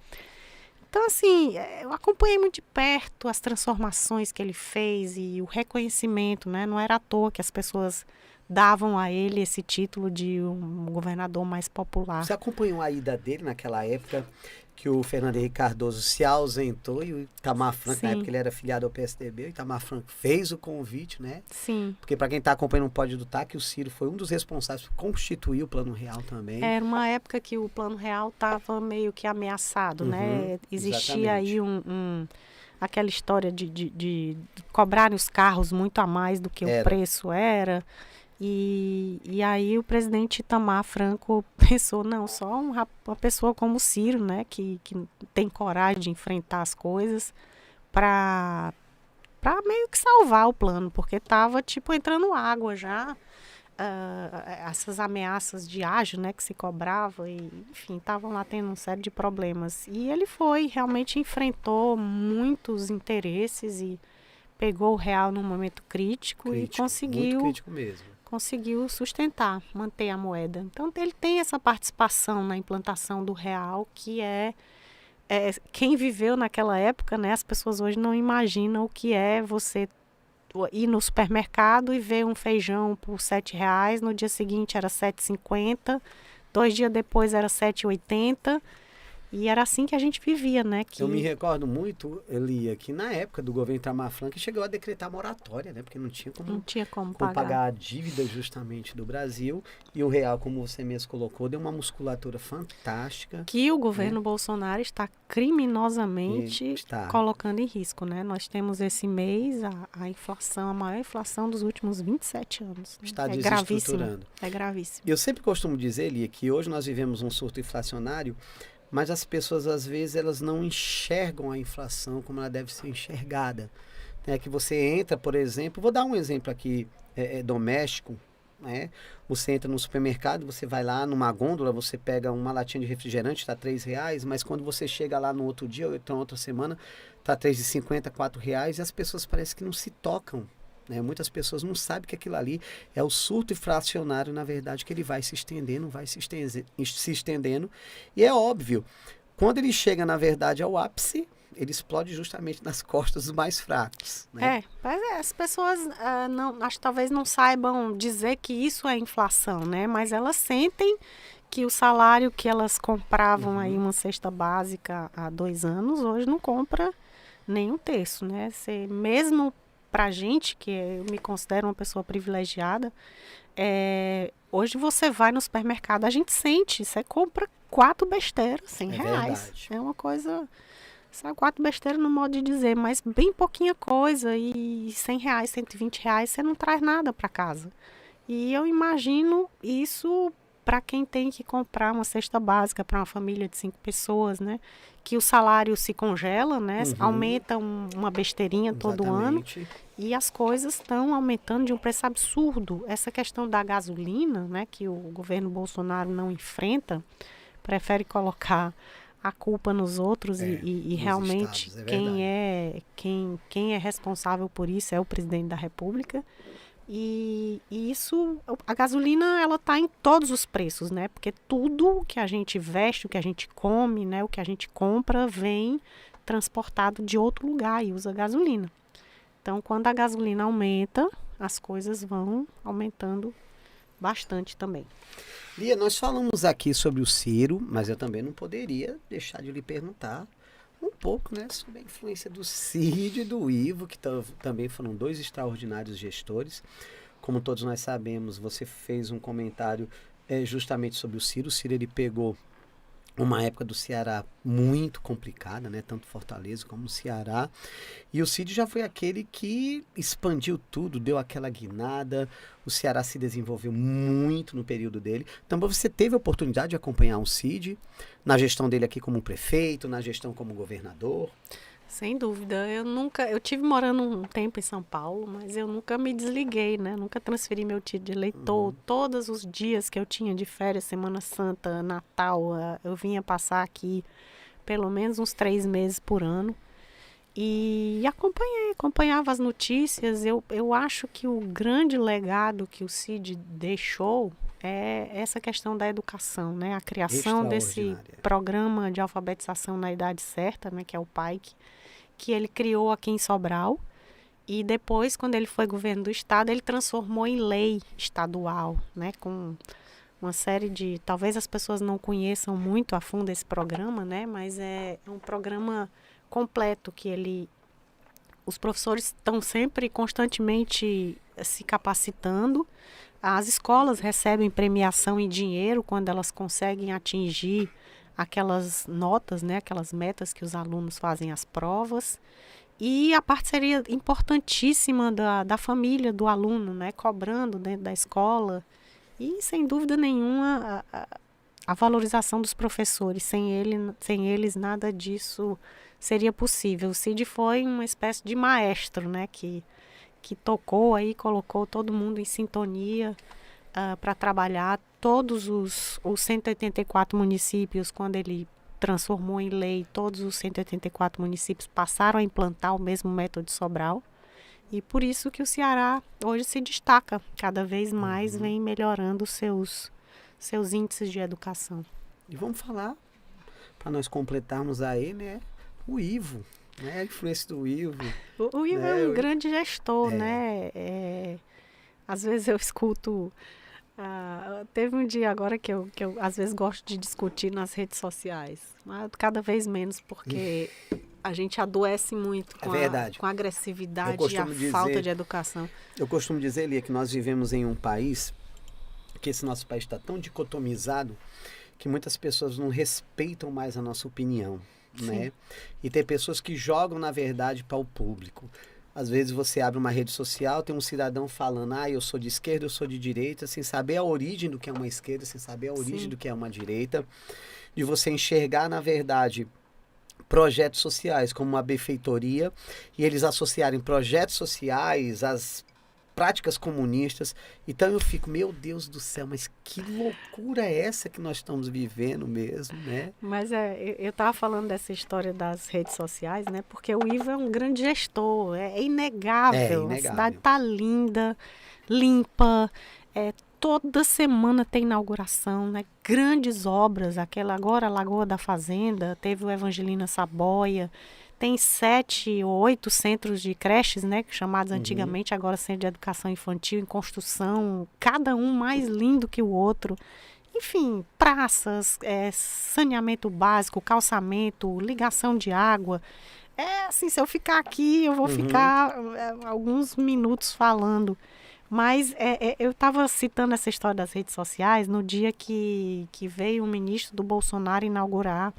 Então, assim, eu acompanhei muito de perto as transformações que ele fez e o reconhecimento, né? Não era à toa que as pessoas davam a ele esse título de um governador mais popular. Você acompanhou a ida dele naquela época que o Fernando Henrique Cardoso se ausentou e o Itamar Franco, na época ele era filiado ao PSDB, o Itamar Franco fez o convite, né? Sim. Porque para quem está acompanhando não pode doutar que o Ciro foi um dos responsáveis por constituir o Plano Real também. Era uma época que o Plano Real estava meio que ameaçado, né? Existia aí aquela história de cobrarem os carros muito a mais do que o preço era. E aí o presidente Itamar Franco pensou, não, só uma pessoa como o Ciro, né, que tem coragem de enfrentar as coisas para meio que salvar o plano, porque estava tipo entrando água já, essas ameaças de ágio, né, que se cobrava, e enfim, estavam lá tendo uma série de problemas. E ele realmente enfrentou muitos interesses e pegou o real num momento crítico e conseguiu... Muito crítico mesmo. Conseguiu sustentar, manter a moeda. Então, ele tem essa participação na implantação do real, que quem viveu naquela época, né? As pessoas hoje não imaginam o que é você ir no supermercado e ver um feijão por R$7, no dia seguinte era R$7,50, 2 dias depois era R$7,80. E era assim que a gente vivia, né? Eu me recordo muito, Elia, que na época do governo Itamar Franco chegou a decretar moratória, né? Porque não tinha como pagar a dívida justamente do Brasil. E o real, como você mesmo colocou, deu uma musculatura fantástica. Que o governo Bolsonaro está criminosamente colocando em risco, né? Nós temos esse mês a inflação, a maior inflação dos últimos 27 anos. Né? Está desestruturando. É gravíssimo. Eu sempre costumo dizer, Elia, que hoje nós vivemos um surto inflacionário, mas as pessoas, às vezes, elas não enxergam a inflação como ela deve ser enxergada. É que você entra, por exemplo, vou dar um exemplo aqui doméstico, né? Você entra no supermercado, você vai lá numa gôndola, você pega uma latinha de refrigerante, está R$3, mas quando você chega lá no outro dia, ou então outra semana, está R$3,50, R$4, e as pessoas parecem que não se tocam. Né? Muitas pessoas não sabem que aquilo ali é o surto inflacionário, na verdade, que ele vai se estendendo, se estendendo. E é óbvio, quando ele chega, na verdade, ao ápice, ele explode justamente nas costas dos mais fracos. Né? As pessoas acho que talvez não saibam dizer que isso é inflação, né? Mas elas sentem que o salário que elas compravam aí uma cesta básica há 2 anos, hoje não compra nem um terço, né? Mesmo pra gente, que eu me considero uma pessoa privilegiada, hoje você vai no supermercado, a gente sente, você compra 4 besteiras, R$100. Verdade. É uma coisa, sabe, 4 besteiras no modo de dizer, mas bem pouquinha coisa, e R$100, R$120, você não traz nada para casa. E eu imagino isso para quem tem que comprar uma cesta básica para uma família de 5 pessoas, né? Que o salário se congela, né? Aumenta uma besteirinha todo ano e as coisas estão aumentando de um preço absurdo. Essa questão da gasolina, né? Que o governo Bolsonaro não enfrenta, prefere colocar a culpa nos outros e realmente estados, quem é responsável por isso é o presidente da República. E isso, a gasolina, ela está em todos os preços, né? Porque tudo que a gente veste, o que a gente come, né? O que a gente compra, vem transportado de outro lugar e usa gasolina. Então, quando a gasolina aumenta, as coisas vão aumentando bastante também. Lia, nós falamos aqui sobre o Ciro, mas eu também não poderia deixar de lhe perguntar um pouco, né, sobre a influência do Cid e do Ivo, que também foram 2 extraordinários gestores. Como todos nós sabemos, você fez um comentário justamente sobre o Ciro. O Ciro, ele pegou uma época do Ceará muito complicada, né, tanto Fortaleza como o Ceará. E o Cid já foi aquele que expandiu tudo, deu aquela guinada. O Ceará se desenvolveu muito no período dele. Então você teve a oportunidade de acompanhar o Cid na gestão dele aqui como prefeito, na gestão como governador? Sem dúvida. Eu tive morando um tempo em São Paulo, mas eu nunca me desliguei, né? Nunca transferi meu título de eleitor. Todos os dias que eu tinha de férias, Semana Santa, Natal, eu vinha passar aqui pelo menos uns 3 meses por ano. E acompanhava as notícias. Eu acho que o grande legado que o Cid deixou é essa questão da educação, né? A criação desse programa de alfabetização na idade certa, né? Que é o PAIC, que ele criou aqui em Sobral. E depois, quando ele foi governo do estado, ele transformou em lei estadual, né? Com uma série de... Talvez as pessoas não conheçam muito a fundo esse programa, né? Mas é um programa completo que ele... Os professores estão sempre, constantemente se capacitando. As escolas recebem premiação em dinheiro quando elas conseguem atingir aquelas notas, né? Aquelas metas que os alunos fazem as provas. E a parceria importantíssima da família do aluno, né? Cobrando dentro da escola. E, sem dúvida nenhuma, a valorização dos professores. Sem eles, nada disso seria possível. O Cid foi uma espécie de maestro, né? Que tocou aí, colocou todo mundo em sintonia para trabalhar. Todos os 184 municípios, quando ele transformou em lei, todos os 184 municípios passaram a implantar o mesmo método de Sobral. E por isso que o Ceará hoje se destaca, cada vez mais vem melhorando seus índices de educação. E vamos falar, para nós completarmos aí, né, o Ivo, né, a influência do Ivo. O Ivo é um grande gestor, né? Às vezes eu escuto... teve um dia agora que eu às vezes gosto de discutir nas redes sociais, mas cada vez menos, porque a gente adoece muito com a agressividade e a falta de educação. Eu costumo dizer, Lia, que nós vivemos em um país, que esse nosso país está tão dicotomizado, que muitas pessoas não respeitam mais a nossa opinião, né? E tem pessoas que jogam, na verdade, para o público. Às vezes você abre uma rede social, tem um cidadão falando, eu sou de esquerda, eu sou de direita, sem saber a origem do que é uma esquerda, sem saber a origem do que é uma direita. De você enxergar, na verdade, projetos sociais como uma benfeitoria e eles associarem projetos sociais às práticas comunistas. Então eu fico, meu Deus do céu, mas que loucura é essa que nós estamos vivendo mesmo, né? Mas eu estava falando dessa história das redes sociais, né? Porque o Ivo é um grande gestor, é inegável. A cidade está linda, limpa, toda semana tem inauguração, né? Grandes obras, aquela agora a Lagoa da Fazenda, teve o Evangelina Saboia. Tem 7 ou 8 centros de creches, né, chamados antigamente, agora Centro de Educação Infantil, em construção, cada um mais lindo que o outro. Enfim, praças, saneamento básico, calçamento, ligação de água. Assim, se eu ficar aqui, eu vou ficar alguns minutos falando. Mas eu estava citando essa história das redes sociais no dia que veio o ministro do Bolsonaro inaugurar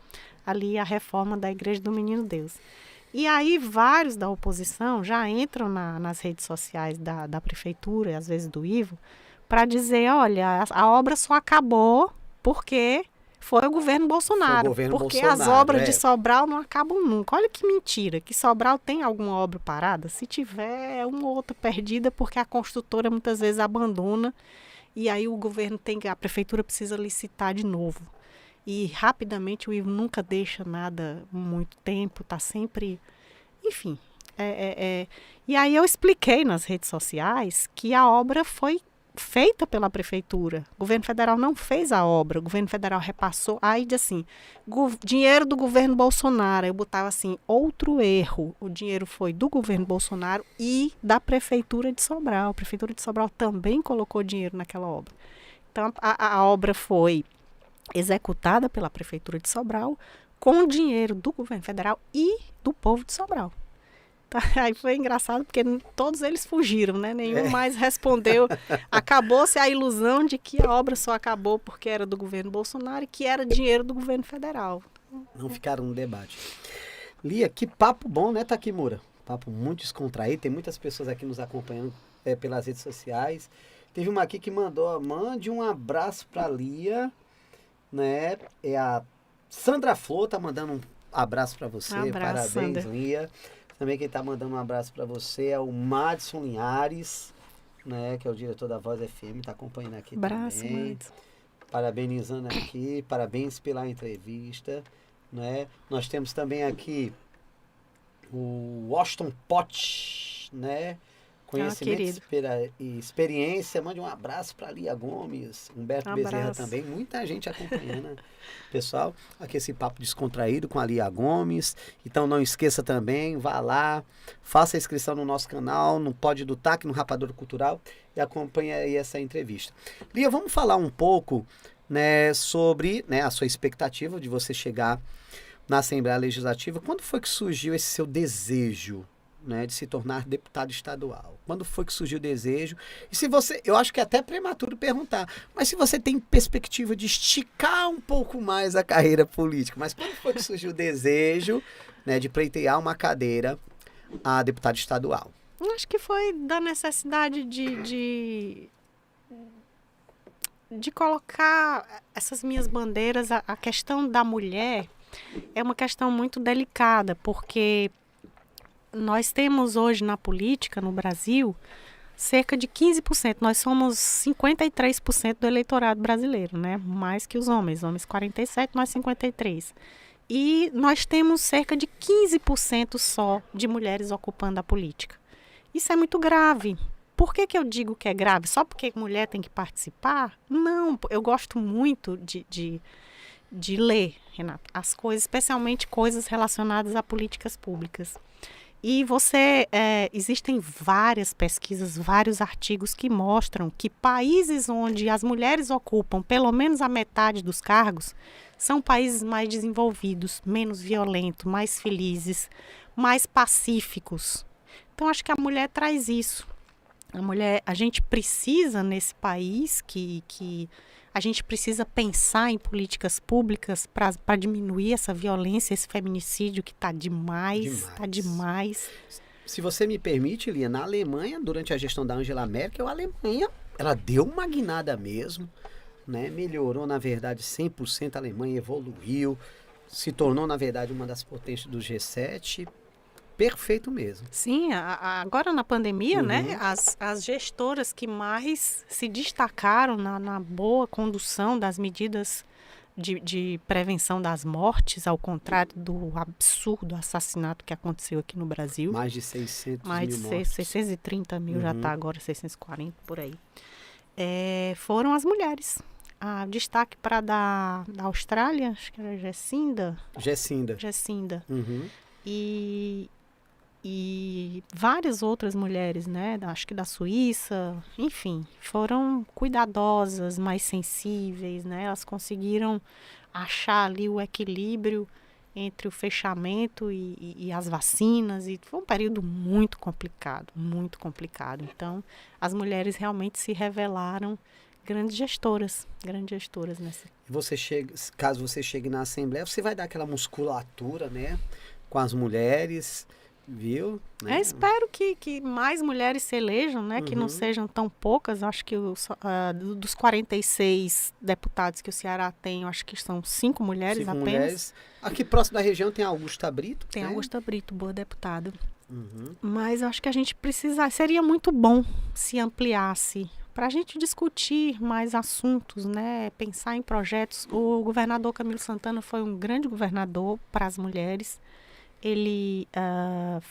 ali a reforma da Igreja do Menino Deus. E aí vários da oposição já entram nas redes sociais da prefeitura, às vezes do Ivo, para dizer, olha, a obra só acabou porque foi o governo Bolsonaro. As obras de Sobral não acabam nunca. Olha que mentira, que Sobral tem alguma obra parada? Se tiver, uma ou outra perdida, porque a construtora muitas vezes abandona e aí a prefeitura precisa licitar de novo. E rapidamente o Ivo nunca deixa nada muito tempo, está sempre... Enfim. E aí eu expliquei nas redes sociais que a obra foi feita pela prefeitura. O governo federal não fez a obra, o governo federal repassou. Aí diz assim, dinheiro do governo Bolsonaro. Eu botava assim, outro erro. O dinheiro foi do governo Bolsonaro e da prefeitura de Sobral. A prefeitura de Sobral também colocou dinheiro naquela obra. Então a obra foi executada pela Prefeitura de Sobral com dinheiro do governo federal e do povo de Sobral. Tá? Aí foi engraçado porque todos eles fugiram, né? Nenhum mais respondeu. Acabou-se a ilusão de que a obra só acabou porque era do governo Bolsonaro e que era dinheiro do governo federal. Não ficaram no debate. Lia, que papo bom, né, Takimura? Papo muito descontraído. Tem muitas pessoas aqui nos acompanhando pelas redes sociais. Teve uma aqui que mande um abraço para Lia, né? É a Sandra Flor, tá mandando um abraço para você. Abraço, parabéns, Sandra. Lia. Também quem tá mandando um abraço para você é o Madison Linhares, né? Que é o diretor da Voz FM, tá acompanhando aqui abraço, também. Madison. Parabenizando aqui, parabéns pela entrevista, né? Nós temos também aqui o Washington Potts, né? Conhecimento e experiência. Mande um abraço para Lia Gomes, Humberto Bezerra também. Muita gente acompanhando. Pessoal, aqui esse papo descontraído com a Lia Gomes. Então não esqueça também, vá lá, faça a inscrição no nosso canal, no Pod do TAC, no Rapadura Cultural, e acompanhe aí essa entrevista. Lia, vamos falar um pouco, né, sobre, né, a sua expectativa de você chegar na Assembleia Legislativa. Quando foi que surgiu esse seu desejo, né, de se tornar deputado estadual? Quando foi que surgiu o desejo? E se você, eu acho que é até prematuro perguntar, mas se você tem perspectiva de esticar um pouco mais a carreira política, mas quando foi que surgiu o desejo, né, de pleitear uma cadeira a deputado estadual? Acho que foi da necessidade de colocar essas minhas bandeiras. A questão da mulher é uma questão muito delicada, porque nós temos hoje na política, no Brasil, cerca de 15%. Nós somos 53% do eleitorado brasileiro, né? Mais que os homens. Homens 47%, nós 53%. E nós temos cerca de 15% só de mulheres ocupando a política. Isso é muito grave. Por que eu digo que é grave? Só porque mulher tem que participar? Não, eu gosto muito de ler, Renato, as coisas, especialmente coisas relacionadas a políticas públicas. E existem várias pesquisas, vários artigos que mostram que países onde as mulheres ocupam pelo menos a metade dos cargos são países mais desenvolvidos, menos violentos, mais felizes, mais pacíficos. Então, acho que a mulher traz isso. A gente precisa nesse país que a gente precisa pensar em políticas públicas para diminuir essa violência, esse feminicídio que está demais, está demais. Se você me permite, Lia, na Alemanha, durante a gestão da Angela Merkel, a Alemanha, ela deu uma guinada mesmo, né? Melhorou, na verdade, 100%, a Alemanha evoluiu, se tornou, na verdade, uma das potências do G7. Perfeito mesmo. Sim, agora na pandemia, né, as gestoras que mais se destacaram na boa condução das medidas de prevenção das mortes, ao contrário do absurdo assassinato que aconteceu aqui no Brasil. Mais de 600 mil mortes. 630 mil, já está agora 640, por aí. Foram as mulheres. Destaque para da Austrália, acho que era Jacinda. E várias outras mulheres, né? Acho que da Suíça, enfim, foram cuidadosas, mais sensíveis, né? Elas conseguiram achar ali o equilíbrio entre o fechamento e as vacinas, e foi um período muito complicado, muito complicado. Então, as mulheres realmente se revelaram grandes gestoras nessa. Caso você chegue na Assembleia, você vai dar aquela musculatura, né? Com as mulheres, viu? Né? Espero que mais mulheres se elejam, né? Que não sejam tão poucas. Acho que dos 46 deputados que o Ceará tem, acho que são 5 mulheres apenas. Mulheres. Aqui próximo da região tem a Augusta Brito. Tem a Augusta Brito, boa deputada. Mas acho que a gente seria muito bom se ampliasse para a gente discutir mais assuntos, né? Pensar em projetos. O governador Camilo Santana foi um grande governador para as mulheres. Ele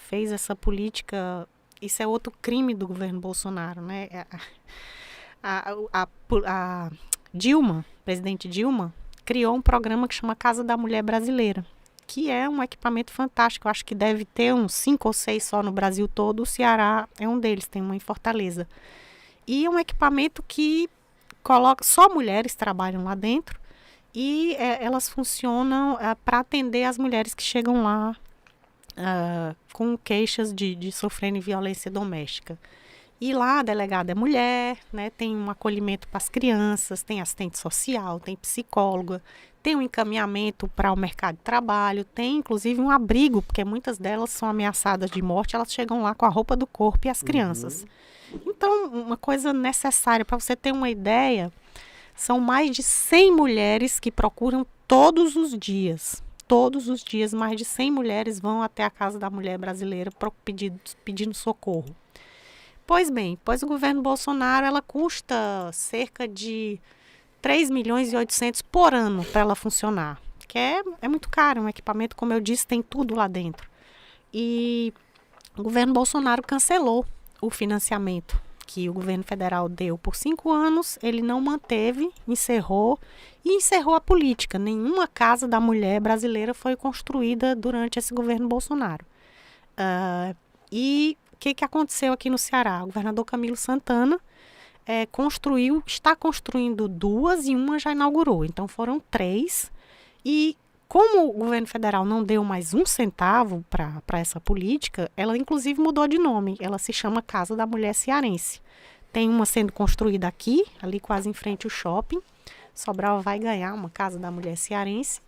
fez essa política. Isso é outro crime do governo Bolsonaro, né? A Dilma, presidente Dilma, criou um programa que chama Casa da Mulher Brasileira, que é um equipamento fantástico. Eu acho que deve ter uns 5 ou 6 só no Brasil todo. O Ceará é um deles, tem uma em Fortaleza. E é um equipamento que só mulheres trabalham lá dentro, e elas funcionam para atender as mulheres que chegam lá com queixas de sofrerem violência doméstica. E lá a delegada é mulher, né? Tem um acolhimento para as crianças, tem assistente social, tem psicóloga, tem um encaminhamento para o mercado de trabalho, tem inclusive um abrigo, porque muitas delas são ameaçadas de morte, elas chegam lá com a roupa do corpo e as crianças. Então, uma coisa necessária, para você ter uma ideia, são mais de 100 mulheres que procuram todos os dias. Todos os dias, mais de 100 mulheres vão até a Casa da Mulher Brasileira pedindo socorro. Pois bem, o governo Bolsonaro, ela custa cerca de 3 milhões e 800 por ano para ela funcionar, que é muito caro. Um equipamento, como eu disse, tem tudo lá dentro. E o governo Bolsonaro cancelou o financiamento que o governo federal deu por 5 anos, ele não manteve, encerrou a política. Nenhuma casa da mulher brasileira foi construída durante esse governo Bolsonaro. E o que aconteceu aqui no Ceará? O governador Camilo Santana está construindo 2 e uma já inaugurou. Então foram 3. E como o governo federal não deu mais 1 centavo para essa política, ela inclusive mudou de nome. Ela se chama Casa da Mulher Cearense. Tem uma sendo construída aqui, ali quase em frente ao shopping. Sobral vai ganhar uma Casa da Mulher Cearense.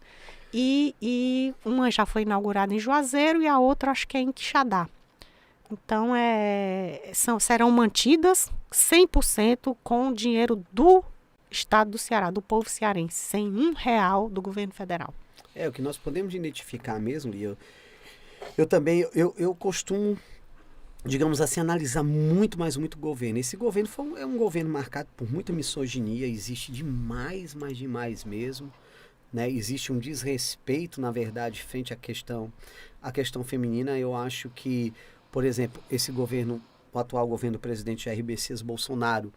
E uma já foi inaugurada em Juazeiro e a outra acho que é em Quixadá. Então, serão mantidas 100% com o dinheiro do estado do Ceará, do povo cearense, sem R$1 do governo federal. O que nós podemos identificar mesmo, Lia, eu também, eu costumo, digamos assim, analisar muito o governo. Esse governo é um governo marcado por muita misoginia, existe demais, mas demais mesmo. Né? Existe um desrespeito, na verdade, frente à questão feminina. Eu acho que, por exemplo, o atual governo do presidente Jair Messias Bolsonaro,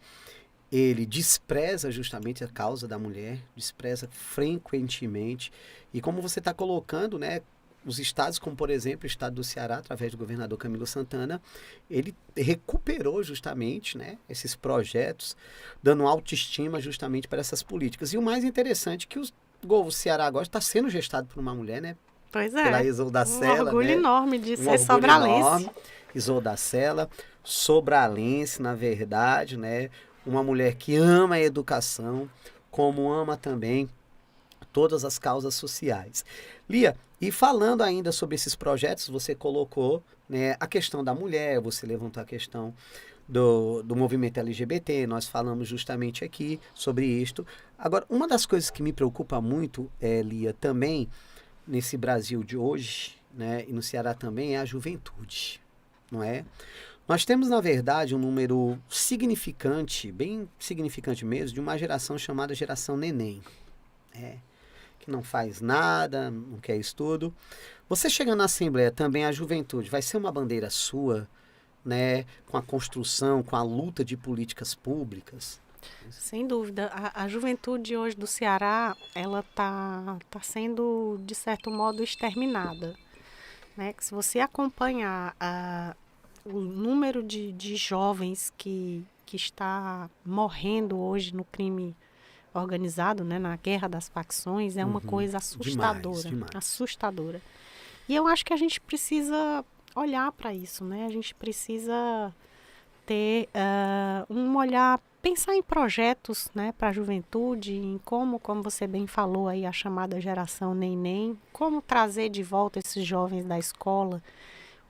ele despreza justamente a causa da mulher, despreza frequentemente. E como você está colocando, né, os estados, como por exemplo o estado do Ceará, através do governador Camilo Santana, ele recuperou justamente, né, esses projetos, dando autoestima justamente para essas políticas. E o mais interessante é que o Ceará agora está sendo gestado por uma mulher, né? Pois é. Pela Isolda Sela. Um orgulho, né? Enorme de ser sobralense. Isolda Sela, sobralense, na verdade, né? Uma mulher que ama a educação, como ama também todas as causas sociais. Lia, e falando ainda sobre esses projetos, você colocou, né, a questão da mulher, você levantou a questão do movimento LGBT, nós falamos justamente aqui sobre isto. Agora, uma das coisas que me preocupa muito, Lia, também nesse Brasil de hoje, né, e no Ceará também, é a juventude, não é? Nós temos, na verdade, um número significante, bem significante mesmo, de uma geração chamada geração neném, que não faz nada, não quer estudo. Você chegando na Assembleia, também a juventude, vai ser uma bandeira sua, né, com a construção, com a luta de políticas públicas? Sem dúvida. A juventude hoje do Ceará, ela tá sendo, de certo modo, exterminada. Né? Se você acompanhar o número de jovens que está morrendo hoje no crime organizado, né, na guerra das facções, é uma coisa assustadora. Demais. Assustadora. E eu acho que a gente precisa olhar para isso, né? A gente precisa ter um olhar, pensar em projetos, né, para a juventude, em como você bem falou aí, a chamada geração neném, como trazer de volta esses jovens da escola.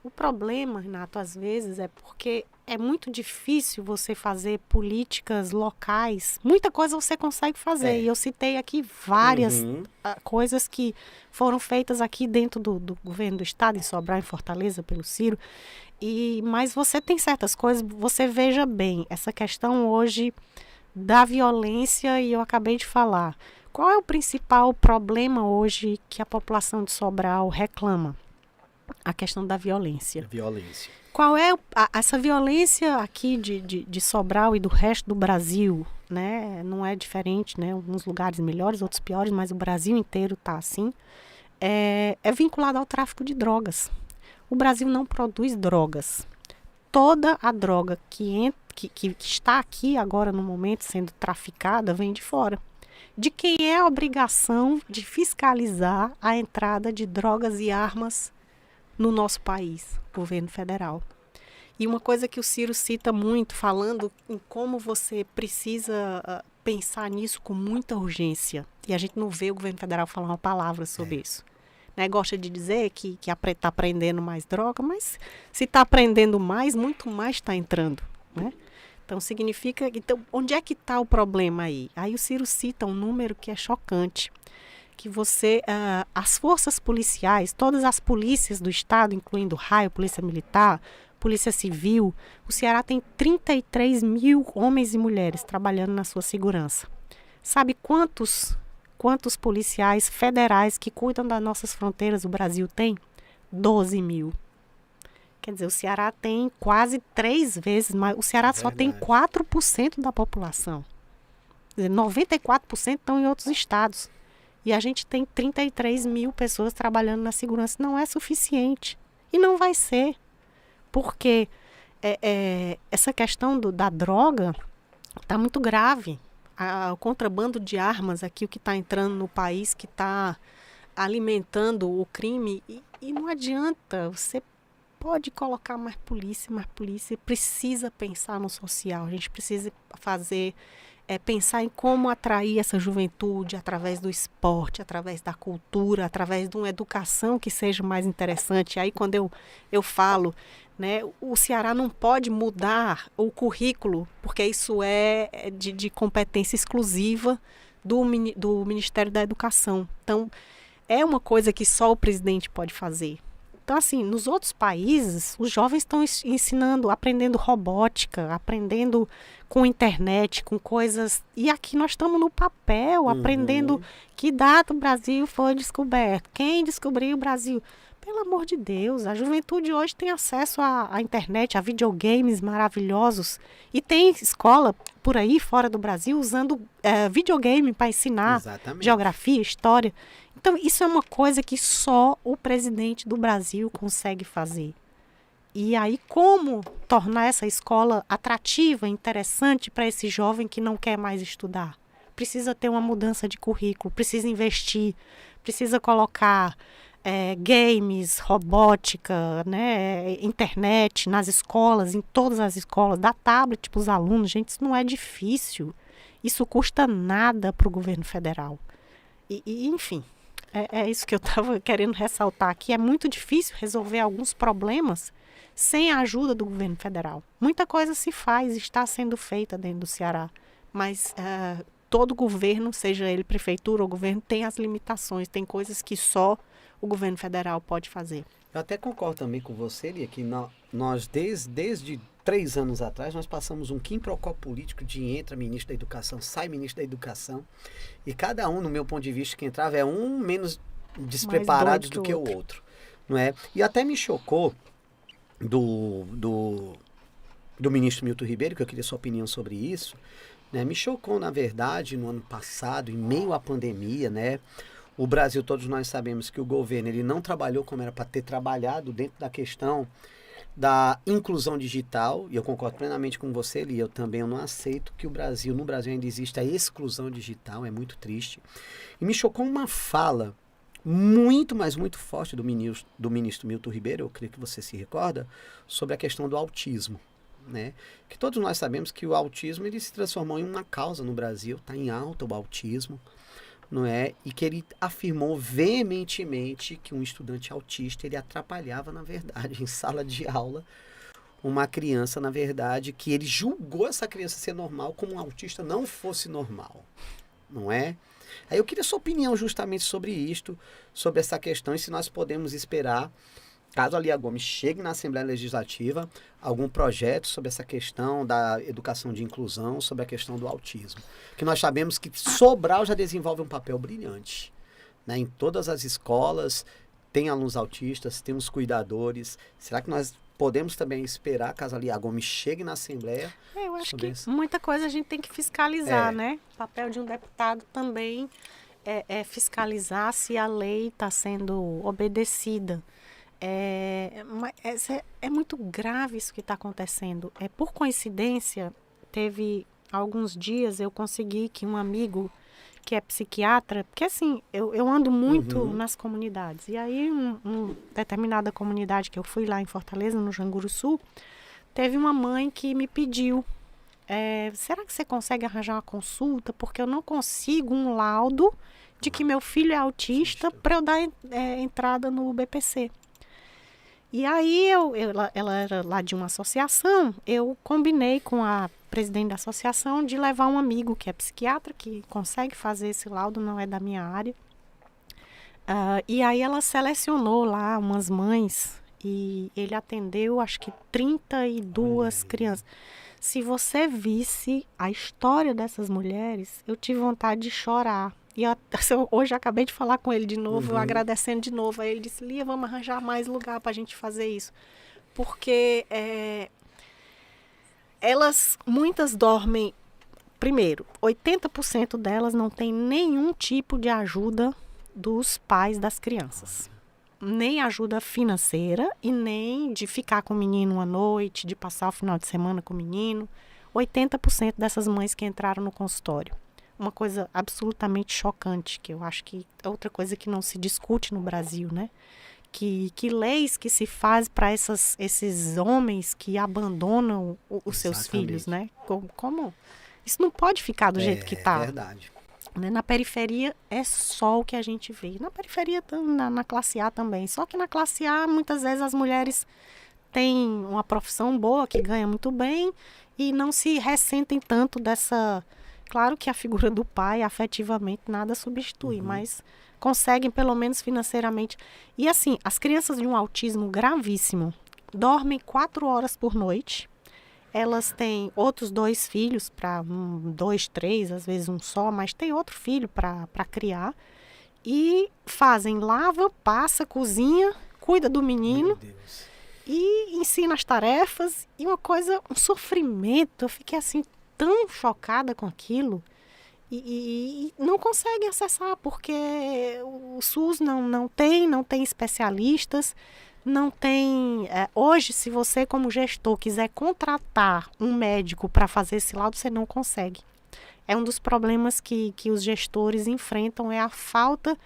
O problema, Renato, às vezes é porque é muito difícil você fazer políticas locais. Muita coisa você consegue fazer. E eu citei aqui várias coisas que foram feitas aqui dentro do governo do estado, em Sobral, em Fortaleza, pelo Ciro. Mas você tem certas coisas, você veja bem, essa questão hoje da violência, e eu acabei de falar. Qual é o principal problema hoje que a população de Sobral reclama? A questão da violência. Qual é essa violência aqui de Sobral e do resto do Brasil, né? Não é diferente, né? Alguns lugares melhores, outros piores, mas o Brasil inteiro está assim. É vinculado ao tráfico de drogas. O Brasil não produz drogas. Toda a droga que está aqui agora no momento sendo traficada vem de fora. De quem é a obrigação de fiscalizar a entrada de drogas e armas no nosso país? Governo federal. E uma coisa que o Ciro cita muito, falando em como você precisa pensar nisso com muita urgência. E a gente não vê o governo federal falar uma palavra sobre isso. Né? Gosta de dizer que está aprendendo mais droga, mas se está aprendendo mais, muito mais está entrando. Né? Então, significa... Então, onde é que está o problema aí? Aí o Ciro cita um número que é chocante. Que as forças policiais, todas as polícias do estado, incluindo Raio, Polícia Militar, Polícia Civil, o Ceará tem 33 mil homens e mulheres trabalhando na sua segurança. Sabe quantos policiais federais que cuidam das nossas fronteiras o Brasil tem? 12 mil. Quer dizer, o Ceará tem quase 3 vezes mais. O Ceará só tem 4% da população. Quer dizer, 94% estão em outros estados. E a gente tem 33 mil pessoas trabalhando na segurança. Não é suficiente. E não vai ser. Porque essa questão da droga está muito grave. O contrabando de armas aqui, o que está entrando no país, que está alimentando o crime. E não adianta, você pode colocar mais polícia, precisa pensar no social. A gente precisa pensar em como atrair essa juventude através do esporte, através da cultura, através de uma educação que seja mais interessante. Aí quando eu falo, né, o Ceará não pode mudar o currículo, porque isso é de competência exclusiva do Ministério da Educação. Então, é uma coisa que só o presidente pode fazer. Então, assim, nos outros países, os jovens estão ensinando, aprendendo robótica, aprendendo com internet, com coisas... E aqui nós estamos no papel, aprendendo que data o Brasil foi descoberto, quem descobriu o Brasil. Pelo amor de Deus, a juventude hoje tem acesso à internet, a videogames maravilhosos. E tem escola por aí, fora do Brasil, usando videogame para ensinar geografia, história. Então, isso é uma coisa que só o presidente do Brasil consegue fazer. E aí, como tornar essa escola atrativa, interessante para esse jovem que não quer mais estudar? Precisa ter uma mudança de currículo, precisa investir, precisa colocar games, robótica, né, internet nas escolas, em todas as escolas, dar tablet para os alunos. Gente, isso não é difícil. Isso custa nada para o governo federal. Enfim... É isso que eu estava querendo ressaltar aqui. É muito difícil resolver alguns problemas sem a ajuda do governo federal. Muita coisa se faz, está sendo feita dentro do Ceará. Mas todo governo, seja ele prefeitura ou governo, tem as limitações. Tem coisas que só o governo federal pode fazer. Eu até concordo também com você, Lia, que nós desde 3 anos atrás, nós passamos um quiprocó político de entra ministro da Educação, sai ministro da Educação, e cada um, no meu ponto de vista, que entrava é um menos despreparado do que o outro. Não é? E até me chocou do ministro Milton Ribeiro, que eu queria sua opinião sobre isso, né? Me chocou, na verdade, no ano passado, em meio à pandemia, né? O Brasil, todos nós sabemos que o governo ele não trabalhou como era para ter trabalhado dentro da questão da inclusão digital, e eu concordo plenamente com você, Lia, eu não aceito que no Brasil ainda existe a exclusão digital, é muito triste. E me chocou uma fala muito, mas muito forte do ministro Milton Ribeiro, eu creio que você se recorda, sobre a questão do autismo. Né? Que todos nós sabemos que o autismo ele se transformou em uma causa no Brasil, está em alta o autismo, não é? E que ele afirmou veementemente que um estudante autista ele atrapalhava, na verdade, em sala de aula, uma criança, na verdade, que ele julgou essa criança ser normal como um autista não fosse normal, não é? Aí eu queria sua opinião justamente sobre isto, sobre essa questão e se nós podemos esperar, caso a Lia Gomes chegue na Assembleia Legislativa, algum projeto sobre essa questão da educação de inclusão, sobre a questão do autismo. Que nós sabemos que Sobral já desenvolve um papel brilhante. Né? Em todas as escolas, tem alunos autistas, tem os cuidadores. Será que nós podemos também esperar, caso a Lia Gomes chegue na Assembleia? Eu acho que muita coisa a gente tem que fiscalizar, né? O papel de um deputado também é fiscalizar se a lei está sendo obedecida. É muito grave isso que está acontecendo. Por coincidência, teve alguns dias eu consegui que um amigo que é psiquiatra, porque assim, eu ando muito nas comunidades, e aí uma determinada comunidade que eu fui lá em Fortaleza, no Janguruçu, teve uma mãe que me pediu, será que você consegue arranjar uma consulta? Porque eu não consigo um laudo de que meu filho é autista para eu dar entrada no BPC. E aí, ela era lá de uma associação, eu combinei com a presidente da associação de levar um amigo que é psiquiatra, que consegue fazer esse laudo, não é da minha área. E aí ela selecionou lá umas mães e ele atendeu, acho que 32 crianças. Se você visse a história dessas mulheres, eu tive vontade de chorar. E hoje eu acabei de falar com ele de novo, agradecendo de novo. Aí ele disse, Lia, vamos arranjar mais lugar para a gente fazer isso. porque muitas dormem. Primeiro, 80% delas não tem nenhum tipo de ajuda dos pais das crianças. Nem ajuda financeira e nem de ficar com o menino uma noite, de passar o final de semana com o menino. 80% dessas mães que entraram no consultório. Uma coisa absolutamente chocante, que eu acho que é outra coisa que não se discute no Brasil, né? Que leis que se faz para esses homens que abandonam os seus filhos, né? Como? Isso não pode ficar do jeito que está. É verdade. Na periferia é só o que a gente vê. Na periferia, na classe A também. Só que na classe A, muitas vezes as mulheres têm uma profissão boa, que ganha muito bem, e não se ressentem tanto dessa... Claro que a figura do pai, afetivamente, nada substitui, mas conseguem, pelo menos financeiramente. E assim, as crianças de um autismo gravíssimo dormem 4 horas por noite. Elas têm outros 2 filhos, 2, 3, às vezes um só, mas tem outro filho para criar. E fazem lava, passa, cozinha, cuida do menino. Meu Deus. E ensina as tarefas. E uma coisa, um sofrimento. Eu fiquei assim tão chocada com aquilo. E não conseguem acessar, porque o SUS não tem especialistas. Não tem... hoje, se você, como gestor, quiser contratar um médico para fazer esse laudo, você não consegue. É um dos problemas que os gestores enfrentam, é a falta...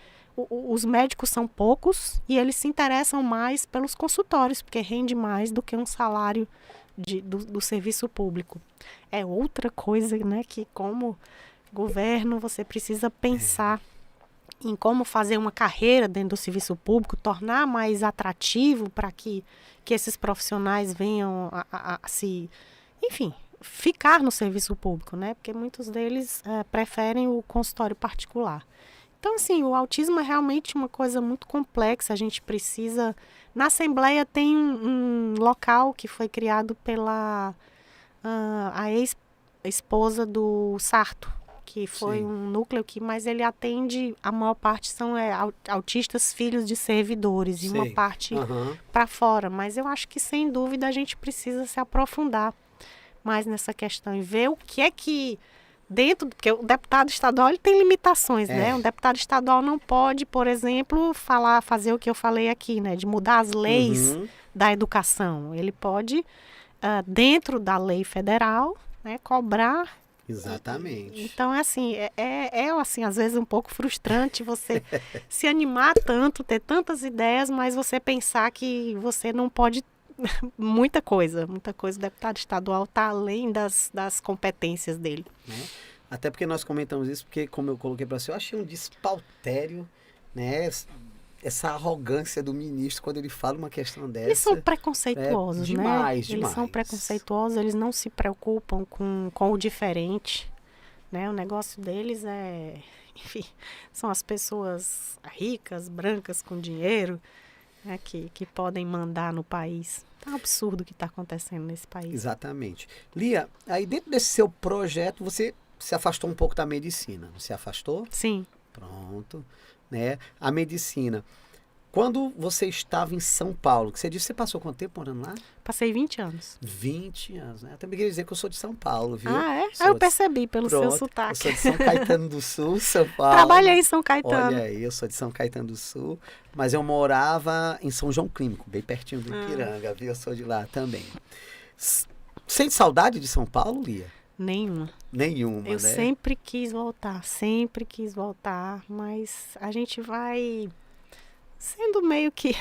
Os médicos são poucos e eles se interessam mais pelos consultórios, porque rende mais do que um salário do serviço público. É outra coisa, né, que como governo você precisa pensar em como fazer uma carreira dentro do serviço público, tornar mais atrativo para que esses profissionais venham a se, enfim, ficar no serviço público, né? Porque muitos deles preferem o consultório particular. Então, assim, o autismo é realmente uma coisa muito complexa. A gente precisa... Na Assembleia tem um local que foi criado pela a ex-esposa do Sarto, que foi um núcleo mas ele atende, a maior parte são autistas filhos de servidores, e uma parte para fora. Mas eu acho que, sem dúvida, a gente precisa se aprofundar mais nessa questão e ver o que é que dentro, porque o deputado estadual ele tem limitações, né? Um deputado estadual não pode, por exemplo, fazer o que eu falei aqui, né? De mudar as leis da educação. Ele pode, dentro da lei federal, né, cobrar. Exatamente. Então, assim, assim, às vezes um pouco frustrante você se animar tanto, ter tantas ideias, mas você pensar que você não pode muita coisa. O deputado estadual está além das competências dele. Até porque nós comentamos isso, porque, como eu coloquei para você, eu achei um despautério, né? Essa arrogância do ministro quando ele fala uma questão dessa. Eles são preconceituosos, né? Demais. Eles são preconceituosos, eles não se preocupam com o diferente, né? O negócio deles enfim, são as pessoas ricas, brancas, com dinheiro, né, que podem mandar no país. É um absurdo o que está acontecendo nesse país. Exatamente. Lia, aí dentro desse seu projeto, você se afastou um pouco da medicina, não se afastou? Sim. Pronto. Né? A medicina. Quando você estava em São Paulo, que você disse, você passou quanto tempo morando lá? Passei 20 anos. 20 anos, né? Eu também queria dizer que eu sou de São Paulo, viu? Ah, é? Eu percebi pelo seu sotaque. Eu sou de São Caetano do Sul, São Paulo. Trabalhei em São Caetano. Olha aí, eu sou de São Caetano do Sul, mas eu morava em São João Clínico, bem pertinho do Ipiranga, viu? Eu sou de lá também. Sente saudade de São Paulo, Lia? Nenhuma. Nenhuma, eu né? sempre quis voltar, mas a gente vai sendo meio que...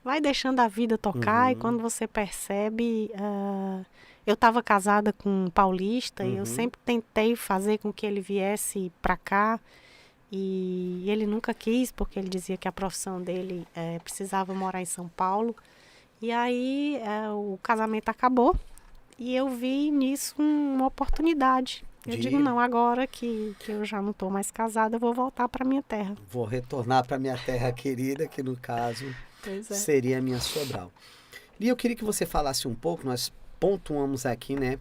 vai deixando a vida tocar e quando você percebe... eu estava casada com um paulista e eu sempre tentei fazer com que ele viesse para cá e ele nunca quis, porque ele dizia que a profissão dele precisava morar em São Paulo. E aí o casamento acabou e eu vi nisso uma oportunidade. Eu digo, não, agora que eu já não estou mais casada, eu vou voltar para minha terra. Vou retornar para minha terra querida, que no caso seria a minha Sobral. E eu queria que você falasse um pouco, nós pontuamos aqui, né,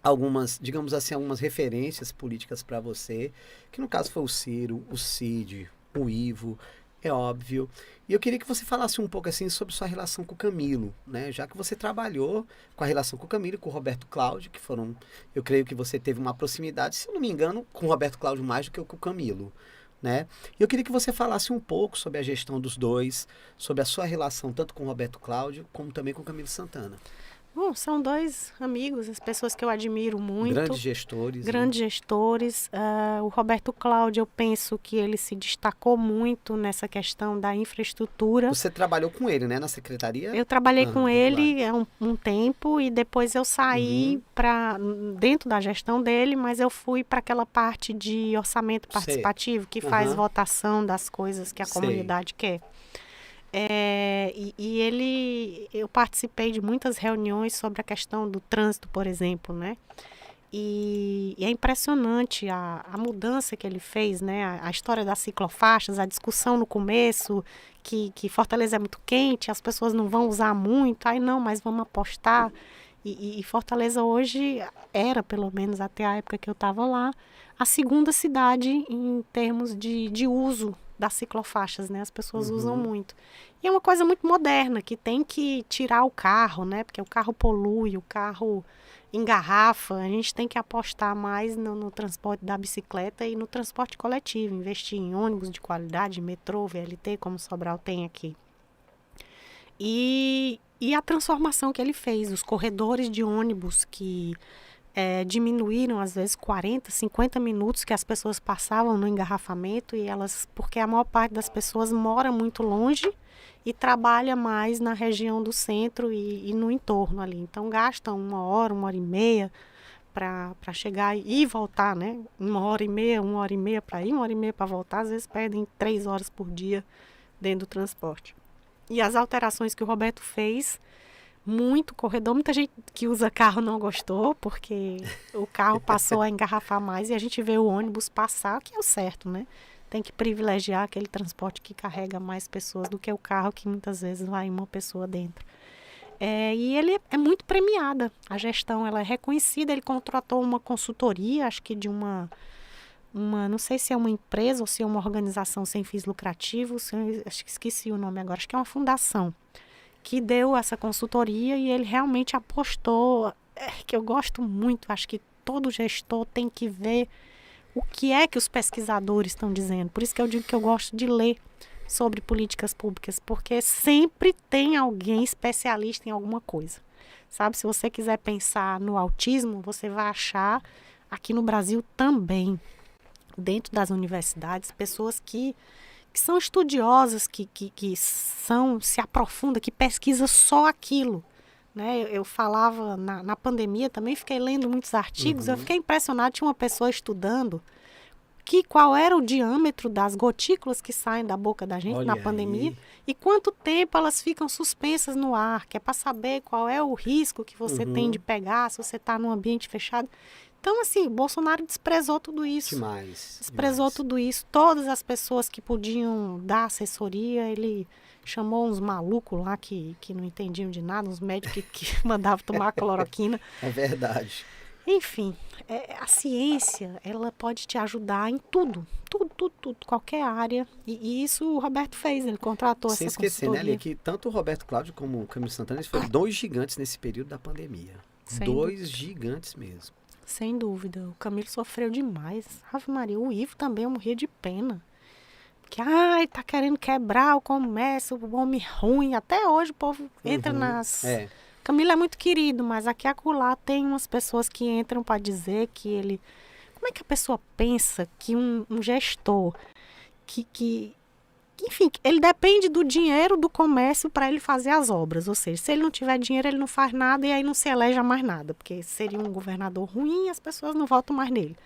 algumas, digamos assim, algumas referências políticas para você, que no caso foi o Ciro, o Cid, o Ivo, É óbvio. E eu queria que você falasse um pouco assim sobre sua relação com o Camilo, né? Já que você trabalhou com a relação com o Camilo e com o Roberto Cláudio, que foram, eu creio que você teve uma proximidade, se eu não me engano, com o Roberto Cláudio mais do que com o Camilo, né? E eu queria que você falasse um pouco sobre a gestão dos dois, sobre a sua relação tanto com o Roberto Cláudio como também com o Camilo Santana. Bom, são dois amigos, as pessoas que eu admiro muito. Grandes gestores. Grandes gestores. O Roberto Cláudio, eu penso que ele se destacou muito nessa questão da infraestrutura. Você trabalhou com ele, né, na secretaria? Eu trabalhei com ele há um tempo e depois eu saí dentro da gestão dele, mas eu fui para aquela parte de orçamento participativo, que faz votação das coisas que a comunidade quer. Eu participei de muitas reuniões sobre a questão do trânsito, por exemplo, né? E é impressionante a mudança que ele fez, né? A história das ciclofaixas, a discussão no começo, que Fortaleza é muito quente, as pessoas não vão usar muito, aí não, mas vamos apostar. E Fortaleza hoje era, pelo menos até a época que eu estava lá, a segunda cidade em termos de uso das ciclofaixas, né? As pessoas usam muito. E é uma coisa muito moderna, que tem que tirar o carro, né? Porque o carro polui, o carro engarrafa. A gente tem que apostar mais no transporte da bicicleta e no transporte coletivo, investir em ônibus de qualidade, metrô, VLT, como Sobral tem aqui. E a transformação que ele fez, os corredores de ônibus que diminuíram, às vezes, 40, 50 minutos que as pessoas passavam no engarrafamento, porque a maior parte das pessoas mora muito longe e trabalha mais na região do centro e no entorno ali. Então, gastam 1 hora e meia para chegar e voltar, né? 1 hora e meia para ir, 1 hora e meia para voltar. Às vezes, perdem 3 horas por dia dentro do transporte. E as alterações que o Roberto fez, muito corredor, muita gente que usa carro não gostou, porque o carro passou a engarrafar mais e a gente vê o ônibus passar, que é o certo, né? Tem que privilegiar aquele transporte que carrega mais pessoas do que o carro que muitas vezes vai uma pessoa dentro. E ele é muito premiada, a gestão ela é reconhecida, ele contratou uma consultoria, acho que de uma não sei se é uma empresa ou se é uma organização sem fins lucrativos, acho que esqueci o nome agora, acho que é uma fundação, que deu essa consultoria e ele realmente apostou, que eu gosto muito, acho que todo gestor tem que ver o que é que os pesquisadores estão dizendo. Por isso que eu digo que eu gosto de ler sobre políticas públicas, porque sempre tem alguém especialista em alguma coisa. Sabe, se você quiser pensar no autismo, você vai achar aqui no Brasil também, dentro das universidades, pessoas que são estudiosas, que se aprofundam, que pesquisam só aquilo. Né? Eu falava na pandemia, também fiquei lendo muitos artigos, eu fiquei impressionada, tinha uma pessoa estudando qual era o diâmetro das gotículas que saem da boca da gente na pandemia e quanto tempo elas ficam suspensas no ar, que é para saber qual é o risco que você tem de pegar se você está num ambiente fechado. Então, assim, Bolsonaro desprezou tudo isso. Desprezou tudo isso. Todas as pessoas que podiam dar assessoria, ele chamou uns malucos lá que não entendiam de nada, uns médicos que mandavam tomar cloroquina. É verdade. Enfim, a ciência, ela pode te ajudar em tudo, qualquer área. E isso o Roberto fez, ele contratou essa consultoria. Sem esquecer, né, que tanto o Roberto Cláudio como o Camilo Santana, eles foram 2 gigantes nesse período da pandemia. 2 gigantes mesmo. Sem dúvida. O Camilo sofreu demais. Ave Maria, o Ivo também eu morria de pena. Que, tá querendo quebrar o comércio, o homem ruim. Até hoje o povo entra nas... Camilo é muito querido, mas aqui e acolá tem umas pessoas que entram para dizer que ele... Como é que a pessoa pensa que um gestor enfim, ele depende do dinheiro do comércio para ele fazer as obras. Ou seja, se ele não tiver dinheiro, ele não faz nada e aí não se elege a mais nada. Porque seria um governador ruim e as pessoas não votam mais nele.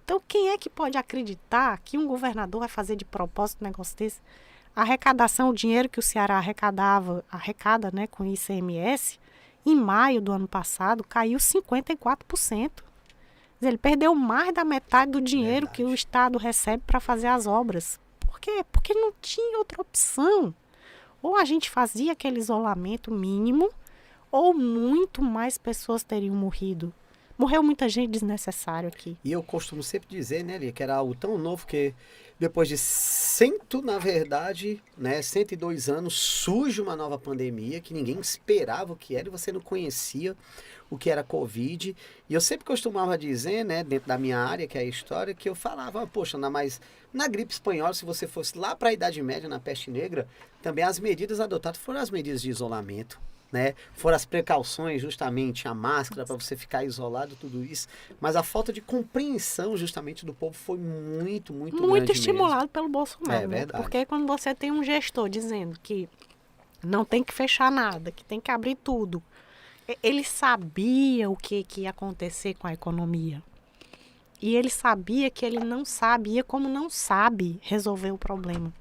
Então, quem é que pode acreditar que um governador vai fazer de propósito um negócio desse? A arrecadação, o dinheiro que o Ceará arrecada, né, com ICMS, em maio do ano passado, caiu 54%. Ele perdeu mais da metade do dinheiro que o Estado recebe para fazer as obras. Por quê? Porque não tinha outra opção. Ou a gente fazia aquele isolamento mínimo, ou muito mais pessoas teriam morrido. Morreu muita gente desnecessário aqui. E eu costumo sempre dizer, né, Lia, que era algo tão novo que depois de 102 anos, surge uma nova pandemia que ninguém esperava o que era e você não conhecia o que era Covid. E eu sempre costumava dizer, né, dentro da minha área, que é a história, que eu falava, poxa, mas na gripe espanhola, se você fosse lá para a Idade Média, na peste negra, também as medidas adotadas foram as medidas de isolamento. Né? Foram as precauções, justamente, a máscara para você ficar isolado, tudo isso. Mas a falta de compreensão, justamente, do povo foi muito grande estimulado mesmo. pelo Bolsonaro. É verdade. Porque quando você tem um gestor dizendo que não tem que fechar nada, que tem que abrir tudo, ele sabia o que ia acontecer com a economia. E ele sabia que ele não sabia, como não sabe, resolver o problema.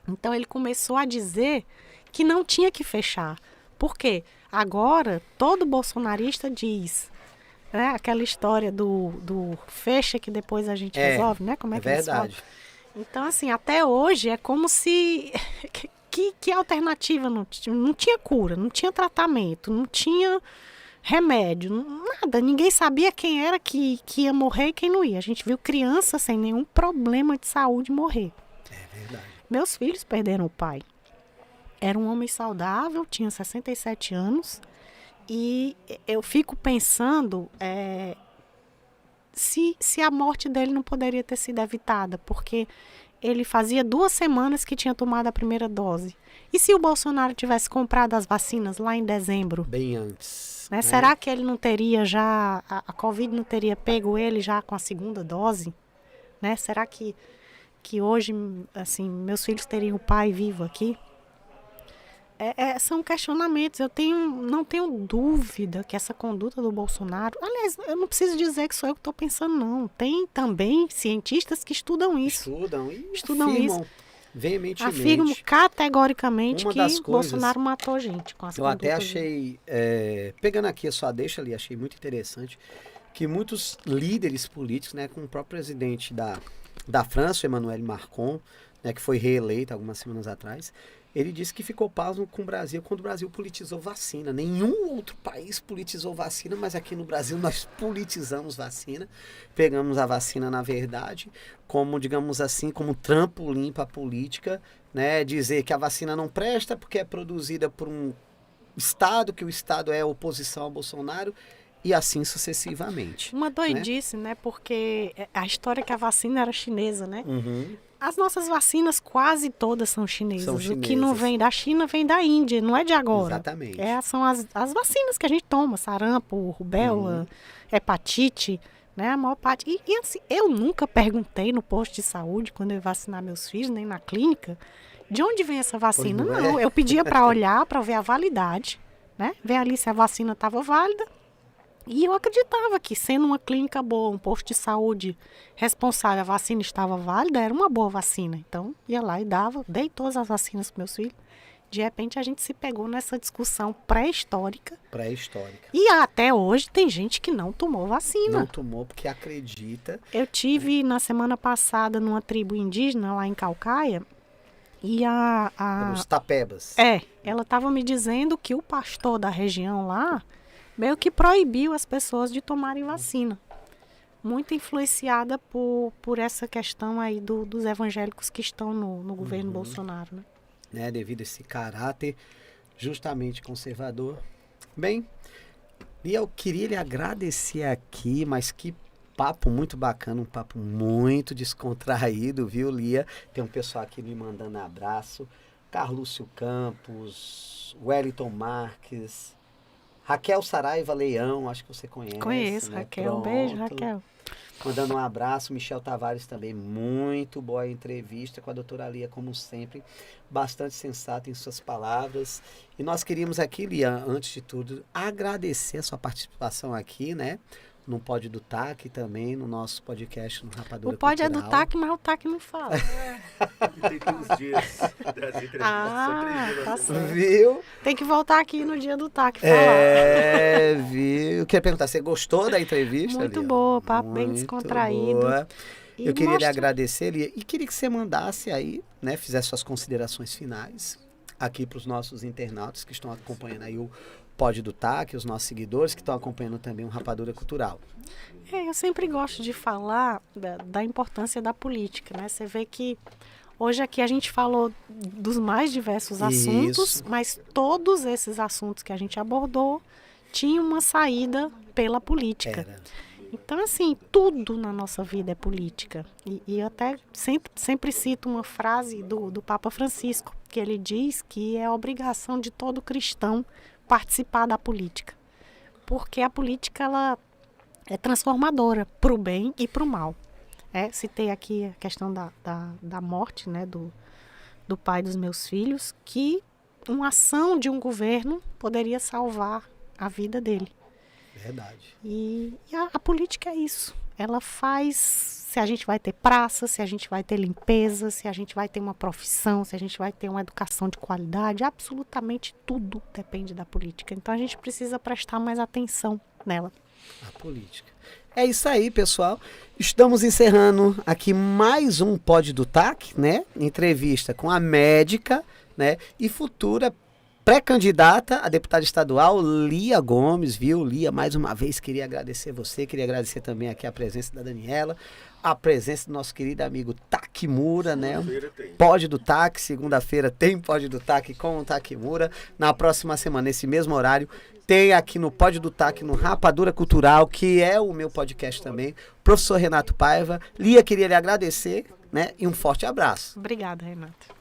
Então, ele começou a dizer que não tinha que fechar. Por quê? Agora, todo bolsonarista diz, né, aquela história do fecha que depois a gente resolve, né? Como é que eles falam? Então, assim, até hoje é como se... Que alternativa? Não tinha cura, não tinha tratamento, não tinha remédio, nada. Ninguém sabia quem era que ia morrer e quem não ia. A gente viu crianças sem nenhum problema de saúde morrer. É verdade. Meus filhos perderam o pai. Era um homem saudável, tinha 67 anos. E eu fico pensando se a morte dele não poderia ter sido evitada, porque ele fazia 2 semanas que tinha tomado a primeira dose. E se o Bolsonaro tivesse comprado as vacinas lá em dezembro? Bem antes. Né? Será que ele não teria já, a Covid não teria pego ele já com a segunda dose? Né? Será que hoje, assim, meus filhos teriam o pai vivo aqui? São questionamentos. Eu não tenho dúvida que essa conduta do Bolsonaro... Aliás, eu não preciso dizer que sou eu que estou pensando, não. Tem também cientistas que estudam isso. Estudam isso. Veementemente. Afirmam categoricamente que coisas, Bolsonaro matou gente com essa conduta. Eu até achei, pegando aqui a sua deixa ali, achei muito interessante, que muitos líderes políticos, né, como o próprio presidente da França, Emmanuel Macron, né, que foi reeleito algumas semanas atrás, ele disse que ficou pasmo com o Brasil quando o Brasil politizou vacina. Nenhum outro país politizou vacina, mas aqui no Brasil nós politizamos vacina. Pegamos a vacina, na verdade, como, digamos assim, como trampolim para a política, né? Dizer que a vacina não presta porque é produzida por um Estado, que o Estado é oposição ao Bolsonaro, e assim sucessivamente. Uma doidice, né? Porque a história que a vacina era chinesa, né? Uhum. As nossas vacinas quase todas são chinesas. O que não vem da China vem da Índia, não é de agora. Exatamente. São as vacinas que a gente toma, sarampo, rubéola, hepatite, né? A maior parte. E assim, eu nunca perguntei no posto de saúde, quando eu ia vacinar meus filhos, nem na clínica, de onde vem essa vacina. Não, eu pedia para olhar, para ver a validade, né? Ver ali se a vacina estava válida. E eu acreditava que, sendo uma clínica boa, um posto de saúde responsável, a vacina estava válida, era uma boa vacina. Então, ia lá e dei todas as vacinas para meus filhos. De repente, a gente se pegou nessa discussão pré-histórica. E até hoje tem gente que não tomou vacina. Não tomou porque acredita. Eu tive, na semana passada, numa tribo indígena, lá em Caucaia, e Os tapebas. Ela estava me dizendo que o pastor da região lá meio que proibiu as pessoas de tomarem vacina. Muito influenciada por essa questão aí dos evangélicos que estão no governo Bolsonaro, né? Devido a esse caráter justamente conservador. Bem, e eu queria lhe agradecer aqui, mas que papo muito bacana, um papo muito descontraído, viu, Lia? Tem um pessoal aqui me mandando abraço. Carlúcio Campos, Wellington Marques, Raquel Saraiva Leão, acho que você conhece. Conheço, né? Raquel. Pronto. Beijo, Raquel. Mandando um abraço. Michel Tavares também, muito boa a entrevista com a doutora Lia, como sempre, bastante sensata em suas palavras. E nós queríamos aqui, Lia, antes de tudo, agradecer a sua participação aqui, né? No Pod do TAC também, no nosso podcast no Rapadura O Pod Cultural. é do TAC, mas o TAC não fala. Tem que uns dias das entrevistas. Tá certo. Viu? Tem que voltar aqui no dia do TAC falar. Viu? Eu queria perguntar, você gostou da entrevista, Muito Lia? boa, papo bem descontraído. Boa. E Eu queria lhe mostra- agradecer, Lia, e queria que você mandasse aí, né, fizesse suas considerações finais aqui para os nossos internautas que estão acompanhando aí o Pod do TAC, os nossos seguidores que estão acompanhando também o Rapadura Cultural. Eu sempre gosto de falar da importância da política, né? Você vê que hoje aqui a gente falou dos mais diversos assuntos, mas todos esses assuntos que a gente abordou tinham uma saída pela política. Então, assim, tudo na nossa vida é política. E eu até sempre cito uma frase do Papa Francisco, que ele diz que é a obrigação de todo cristão participar da política. Porque a política, ela é transformadora para o bem e para o mal. Citei aqui a questão da morte, né, do pai dos meus filhos, que uma ação de um governo poderia salvar a vida dele. Verdade. E a política é isso. Ela faz se a gente vai ter praça, se a gente vai ter limpeza, se a gente vai ter uma profissão, se a gente vai ter uma educação de qualidade. Absolutamente tudo depende da política. Então a gente precisa prestar mais atenção nela. A política. É isso aí, pessoal. Estamos encerrando aqui mais um Pod do TAC, né? Entrevista com a médica, né? E futura pré-candidata a deputada estadual, Lia Gomes, viu? Lia, mais uma vez, queria agradecer você, queria agradecer também aqui a presença da Daniela, a presença do nosso querido amigo Takimura, né? Pod do TAC, segunda-feira tem Pod do TAC com o Takimura. Na próxima semana, nesse mesmo horário, tem aqui no Pod do TAC, no Rapadura Cultural, que é o meu podcast também, professor Renato Paiva. Lia, queria lhe agradecer, né? E um forte abraço. Obrigada, Renato.